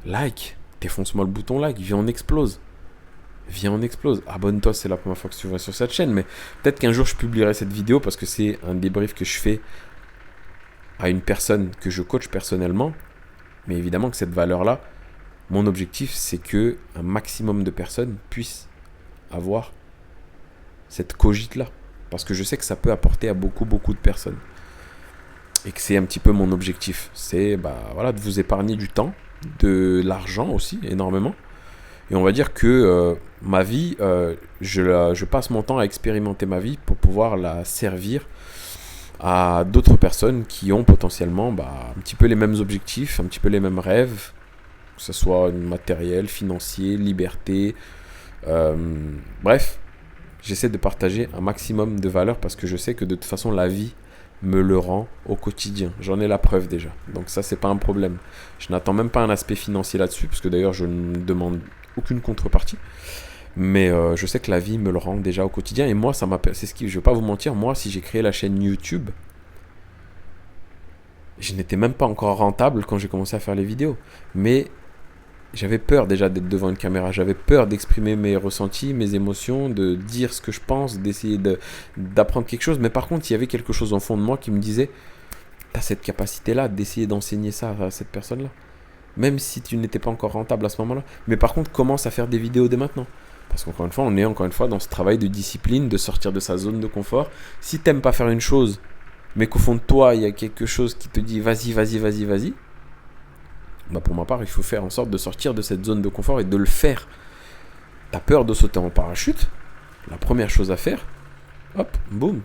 like, défonce-moi le bouton like, viens on explose. Viens on explose. Abonne-toi, c'est la première fois que tu vas sur cette chaîne, mais peut-être qu'un jour je publierai cette vidéo parce que c'est un débrief que je fais à une personne que je coach personnellement. Mais évidemment que cette valeur-là, mon objectif, c'est que un maximum de personnes puissent avoir cette cogite-là. Parce que je sais que ça peut apporter à beaucoup, beaucoup de personnes. Et que c'est un petit peu mon objectif. C'est voilà, de vous épargner du temps, de l'argent aussi, énormément. Et on va dire que ma vie, je passe mon temps à expérimenter ma vie pour pouvoir la servir à d'autres personnes qui ont potentiellement un petit peu les mêmes objectifs, un petit peu les mêmes rêves, que ce soit matériel, financier, liberté. Bref, j'essaie de partager un maximum de valeur parce que je sais que de toute façon, la vie me le rend au quotidien. J'en ai la preuve déjà. Donc ça, c'est pas un problème. Je n'attends même pas un aspect financier là-dessus, parce que d'ailleurs, je ne demande aucune contrepartie. Mais je sais que la vie me le rend déjà au quotidien. Et moi, c'est ce qui, je vais pas vous mentir, moi, si j'ai créé la chaîne YouTube, je n'étais même pas encore rentable quand j'ai commencé à faire les vidéos. Mais j'avais peur déjà d'être devant une caméra. J'avais peur d'exprimer mes ressentis, mes émotions, de dire ce que je pense, d'essayer d'apprendre quelque chose. Mais par contre, il y avait quelque chose au fond de moi qui me disait, t'as cette capacité-là d'essayer d'enseigner ça à cette personne-là. Même si tu n'étais pas encore rentable à ce moment-là. Mais par contre, commence à faire des vidéos dès maintenant. Parce qu'encore une fois, on est encore une fois dans ce travail de discipline, de sortir de sa zone de confort. Si t'aimes pas faire une chose, mais qu'au fond de toi, il y a quelque chose qui te dit vas-y, vas-y, vas-y, vas-y. Pour ma part, il faut faire en sorte de sortir de cette zone de confort et de le faire. T'as peur de sauter en parachute? La première chose à faire, hop, boum.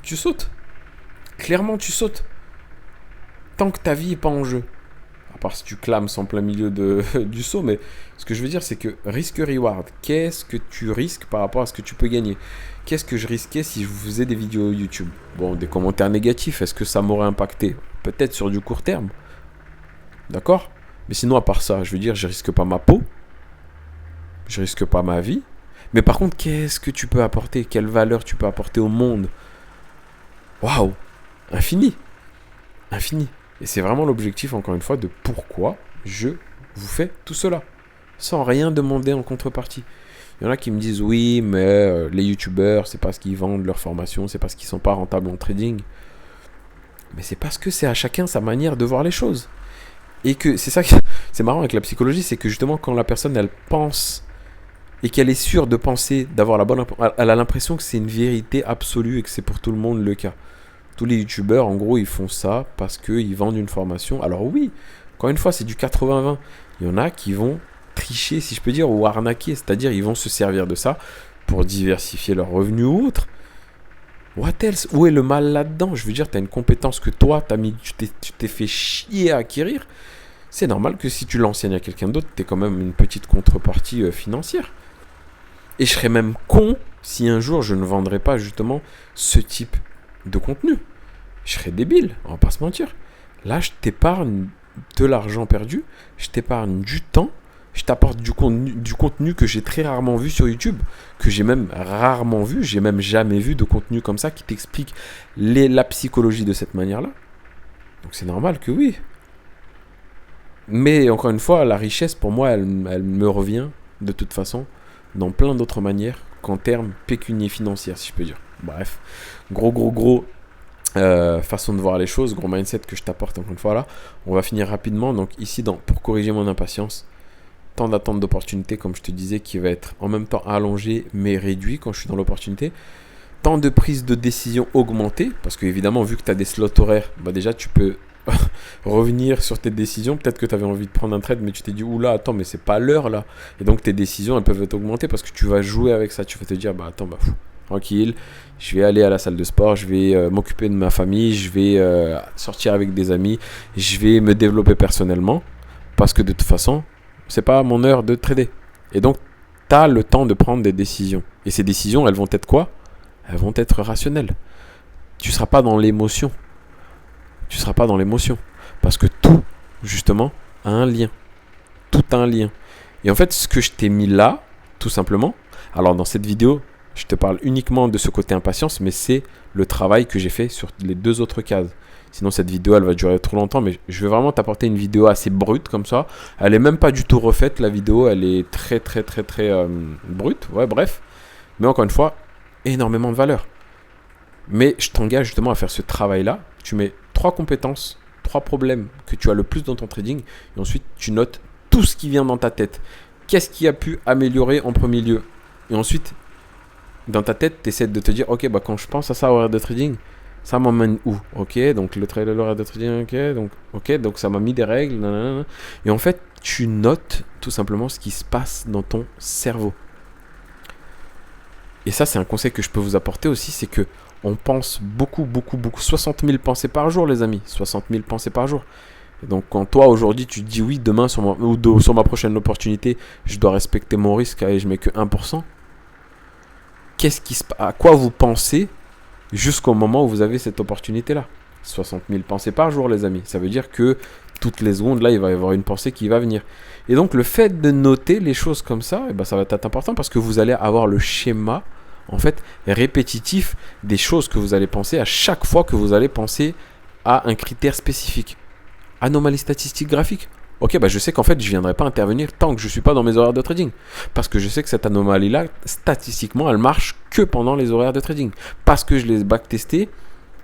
Tu sautes. Clairement, tu sautes. Tant que ta vie n'est pas en jeu. À part si tu clames en plein milieu du saut, mais ce que je veux dire, c'est que risque-reward, qu'est-ce que tu risques par rapport à ce que tu peux gagner? Qu'est-ce que je risquais si je faisais des vidéos YouTube? Bon, des commentaires négatifs, est-ce que ça m'aurait impacté? Peut-être sur du court terme. D'accord? Mais sinon, à part ça, je veux dire, je risque pas ma peau. Je risque pas ma vie. Mais par contre, qu'est-ce que tu peux apporter? Quelle valeur tu peux apporter au monde? Waouh! Infini! Infini! Et c'est vraiment l'objectif, encore une fois, de pourquoi je vous fais tout cela. Sans rien demander en contrepartie. Il y en a qui me disent, oui, mais les youtubeurs, c'est parce qu'ils vendent leur formation, c'est parce qu'ils sont pas rentables en trading. Mais c'est parce que c'est à chacun sa manière de voir les choses. Et que c'est ça qui c'est marrant avec la psychologie, c'est que justement, quand la personne, elle pense, et qu'elle est sûre de penser, d'avoir la bonne... Elle a l'impression que c'est une vérité absolue et que c'est pour tout le monde le cas. Tous les youtubeurs, en gros, ils font ça parce qu'ils vendent une formation. Alors oui, encore une fois, c'est du 80-20. Il y en a qui vont tricher, si je peux dire, ou arnaquer. C'est-à-dire, ils vont se servir de ça pour diversifier leurs revenus ou autre. What else? Où est le mal là-dedans? Je veux dire, tu as une compétence que toi, tu t'es fait chier à acquérir. C'est normal que si tu l'enseignes à quelqu'un d'autre, tu aies quand même une petite contrepartie financière. Et je serais même con si un jour, je ne vendrais pas justement ce type de contenu. Je serais débile, on va pas se mentir. Là, je t'épargne de l'argent perdu, je t'épargne du temps, je t'apporte du contenu que j'ai très rarement vu sur YouTube, que j'ai même rarement vu, j'ai même jamais vu de contenu comme ça qui t'explique la psychologie de cette manière-là. Donc c'est normal que oui. Mais encore une fois, la richesse pour moi, elle me revient de toute façon dans plein d'autres manières qu'en termes pécuniaires financiers, si je peux dire. Bref, gros façon de voir les choses, gros mindset que je t'apporte encore une fois là. On va finir rapidement. Donc ici, pour corriger mon impatience, temps d'attente d'opportunité, comme je te disais, qui va être en même temps allongé mais réduit quand je suis dans l'opportunité. Temps de prise de décision augmenté, parce que évidemment, vu que tu as des slots horaires, déjà tu peux revenir sur tes décisions. Peut-être que tu avais envie de prendre un trade, mais tu t'es dit, oula, attends, mais c'est pas l'heure là. Et donc tes décisions, elles peuvent être augmentées parce que tu vas jouer avec ça. Tu vas te dire, bah attends, bah tranquille, je vais aller à la salle de sport, je vais m'occuper de ma famille, je vais sortir avec des amis, je vais me développer personnellement parce que de toute façon, c'est pas mon heure de trader. Et donc, tu as le temps de prendre des décisions. Et ces décisions, elles vont être quoi? Elles vont être rationnelles. Tu ne seras pas dans l'émotion. Tu ne seras pas dans l'émotion. Parce que tout, justement, a un lien. Tout a un lien. Et en fait, ce que je t'ai mis là, tout simplement, alors dans cette vidéo, je te parle uniquement de ce côté impatience, mais c'est le travail que j'ai fait sur les 2 autres cases. Sinon, cette vidéo, elle va durer trop longtemps, mais je vais vraiment t'apporter une vidéo assez brute comme ça. Elle n'est même pas du tout refaite, la vidéo, elle est très brute. Ouais, bref. Mais encore une fois, énormément de valeur. Mais je t'engage justement à faire ce travail-là. Tu mets 3 compétences, 3 problèmes que tu as le plus dans ton trading. Et ensuite, tu notes tout ce qui vient dans ta tête. Qu'est-ce qui a pu améliorer en premier lieu? Et ensuite, dans ta tête, tu essaies de te dire, ok, bah quand je pense à ça, horaire de trading, ça m'emmène où? Ok, donc l'horaire de trading, ok, donc ça m'a mis des règles. Nanana. Et en fait, tu notes tout simplement ce qui se passe dans ton cerveau. Et ça, c'est un conseil que je peux vous apporter aussi, c'est que on pense beaucoup. 60 000 pensées par jour, les amis. 60 000 pensées par jour. Et donc, quand toi, aujourd'hui, tu te dis oui, demain, sur ma prochaine opportunité, je dois respecter mon risque et je mets que 1%, à quoi vous pensez jusqu'au moment où vous avez cette opportunité-là? 60 000 pensées par jour, les amis. Ça veut dire que toutes les secondes, là, il va y avoir une pensée qui va venir. Et donc, le fait de noter les choses comme ça, eh ben, ça va être important parce que vous allez avoir le schéma, en fait, répétitif des choses que vous allez penser à chaque fois que vous allez penser à un critère spécifique. Anomalie statistique graphique. Ok, bah je sais qu'en fait, je ne viendrai pas intervenir tant que je ne suis pas dans mes horaires de trading. Parce que je sais que cette anomalie-là, statistiquement, elle marche que pendant les horaires de trading. Parce que je les backtesté.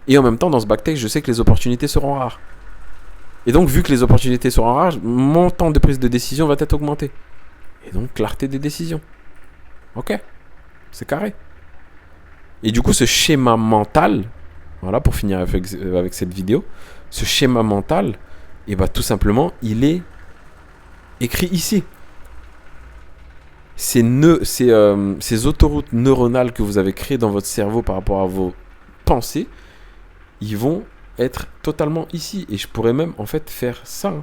Et en même temps, dans ce backtest, je sais que les opportunités seront rares. Et donc, vu que les opportunités seront rares, mon temps de prise de décision va être augmenté. Et donc, clarté des décisions. Ok, c'est carré. Et du coup, ce schéma mental, voilà, pour finir avec cette vidéo, ce schéma mental, et bah tout simplement, il est écrit ici. Ces autoroutes neuronales que vous avez créées dans votre cerveau par rapport à vos pensées, ils vont être totalement ici. Et je pourrais même en fait faire ça.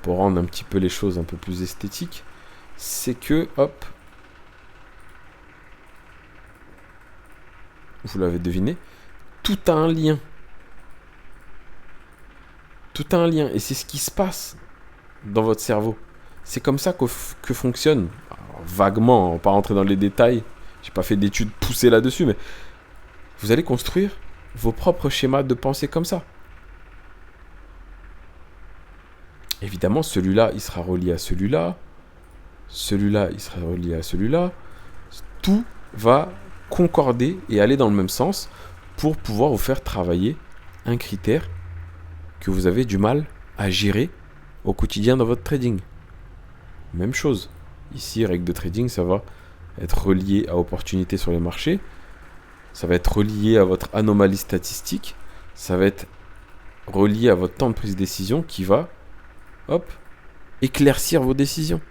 Pour rendre un petit peu les choses un peu plus esthétiques. C'est que, hop, vous l'avez deviné, tout a un lien. Tout a un lien. Et c'est ce qui se passe dans votre cerveau. C'est comme ça que fonctionne. Alors, vaguement, on va pas rentrer dans les détails. J'ai pas fait d'études poussées là-dessus, mais vous allez construire vos propres schémas de pensée comme ça. Évidemment, celui-là, il sera relié à celui-là. Celui-là, il sera relié à celui-là. Tout va concorder et aller dans le même sens pour pouvoir vous faire travailler un critère que vous avez du mal à gérer au quotidien dans votre trading. Même chose. Ici, règle de trading, ça va être relié à opportunité sur les marchés. Ça va être relié à votre anomalie statistique. Ça va être relié à votre temps de prise de décision qui va, hop, éclaircir vos décisions.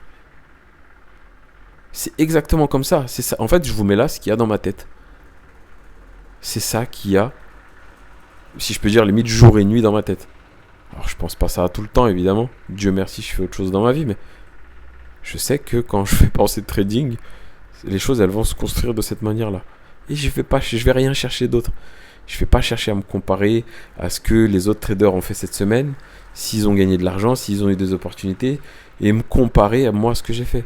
C'est exactement comme ça. C'est ça. En fait, je vous mets là ce qu'il y a dans ma tête. C'est ça qu'il y a, si je peux dire, limite jour et nuit dans ma tête. Alors, je pense pas ça tout le temps, évidemment. Dieu merci, je fais autre chose dans ma vie, mais je sais que quand je fais penser de trading, les choses, elles vont se construire de cette manière-là. Et je vais rien chercher d'autre. Je vais pas chercher à me comparer à ce que les autres traders ont fait cette semaine, s'ils ont gagné de l'argent, s'ils ont eu des opportunités, et me comparer à moi ce que j'ai fait.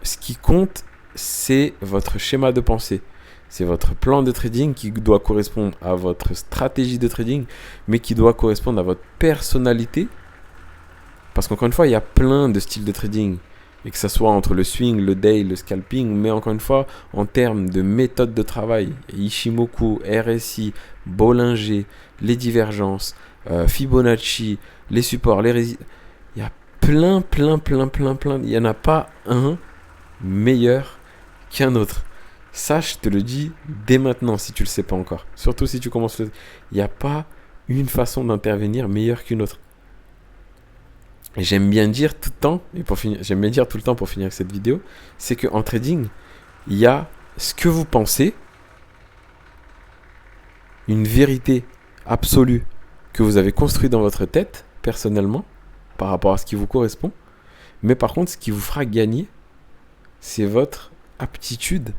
Ce qui compte, c'est votre schéma de pensée. C'est votre plan de trading qui doit correspondre à votre stratégie de trading, mais qui doit correspondre à votre personnalité. Parce qu'encore une fois, il y a plein de styles de trading. Et que ça soit entre le swing, le day, le scalping, mais encore une fois, en termes de méthode de travail, Ishimoku, RSI, Bollinger, les divergences, Fibonacci, les supports, les résistants, il y a plein. Il n'y en a pas un meilleur qu'un autre. Ça, je te le dis dès maintenant si tu ne le sais pas encore. Surtout si tu commences. Il n'y a pas une façon d'intervenir meilleure qu'une autre. Et j'aime bien dire tout le temps, pour finir cette vidéo, c'est qu'en trading, il y a ce que vous pensez, une vérité absolue que vous avez construite dans votre tête, personnellement, par rapport à ce qui vous correspond. Mais par contre, ce qui vous fera gagner, c'est votre aptitude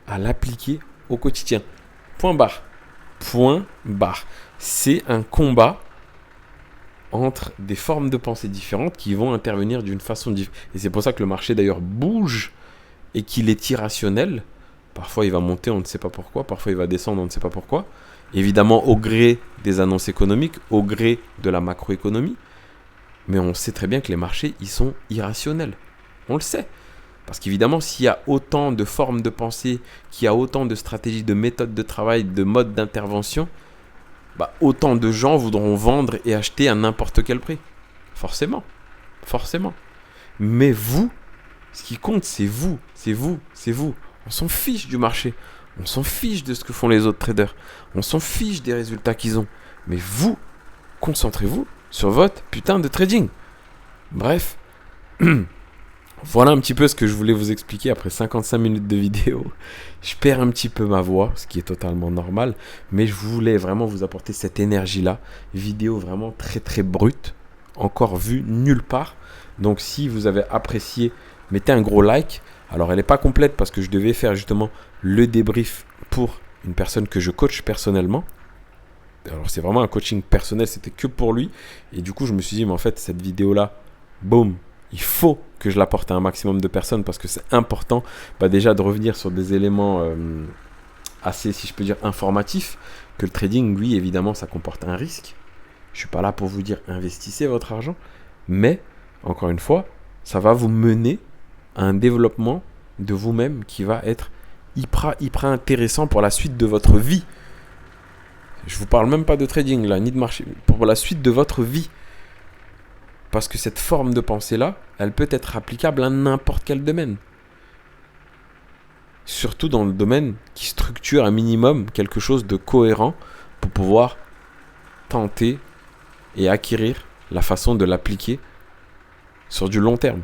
à l'appliquer au quotidien. Point barre. Point barre. C'est un combat entre des formes de pensée différentes qui vont intervenir d'une façon différente. Et c'est pour ça que le marché d'ailleurs bouge et qu'il est irrationnel. Parfois il va monter, on ne sait pas pourquoi. Parfois il va descendre, on ne sait pas pourquoi. Évidemment au gré des annonces économiques, au gré de la macroéconomie. Mais on sait très bien que les marchés, ils sont irrationnels. On le sait. Parce qu'évidemment, s'il y a autant de formes de pensée, qu'il y a autant de stratégies, de méthodes de travail, de modes d'intervention, autant de gens voudront vendre et acheter à n'importe quel prix. Forcément. Forcément. Mais vous, ce qui compte, c'est vous. C'est vous. C'est vous. On s'en fiche du marché. On s'en fiche de ce que font les autres traders. On s'en fiche des résultats qu'ils ont. Mais vous, concentrez-vous sur votre putain de trading. Bref. Voilà un petit peu ce que je voulais vous expliquer après 55 minutes de vidéo. Je perds un petit peu ma voix, ce qui est totalement normal. Mais je voulais vraiment vous apporter cette énergie-là. Vidéo vraiment très très brute. Encore vue nulle part. Donc si vous avez apprécié, mettez un gros like. Alors elle n'est pas complète parce que je devais faire justement le débrief pour une personne que je coach personnellement. Alors c'est vraiment un coaching personnel, c'était que pour lui. Et du coup je me suis dit, mais en fait cette vidéo-là, boum, il faut que je l'apporte à un maximum de personnes parce que c'est important déjà de revenir sur des éléments assez, si je peux dire, informatifs. Que le trading, lui, évidemment, ça comporte un risque. Je ne suis pas là pour vous dire investissez votre argent. Mais, encore une fois, ça va vous mener à un développement de vous-même qui va être hyper intéressant pour la suite de votre vie. Je ne vous parle même pas de trading là, ni de marché. Pour la suite de votre vie. Parce que cette forme de pensée-là, elle peut être applicable à n'importe quel domaine. Surtout dans le domaine qui structure un minimum quelque chose de cohérent pour pouvoir tenter et acquérir la façon de l'appliquer sur du long terme.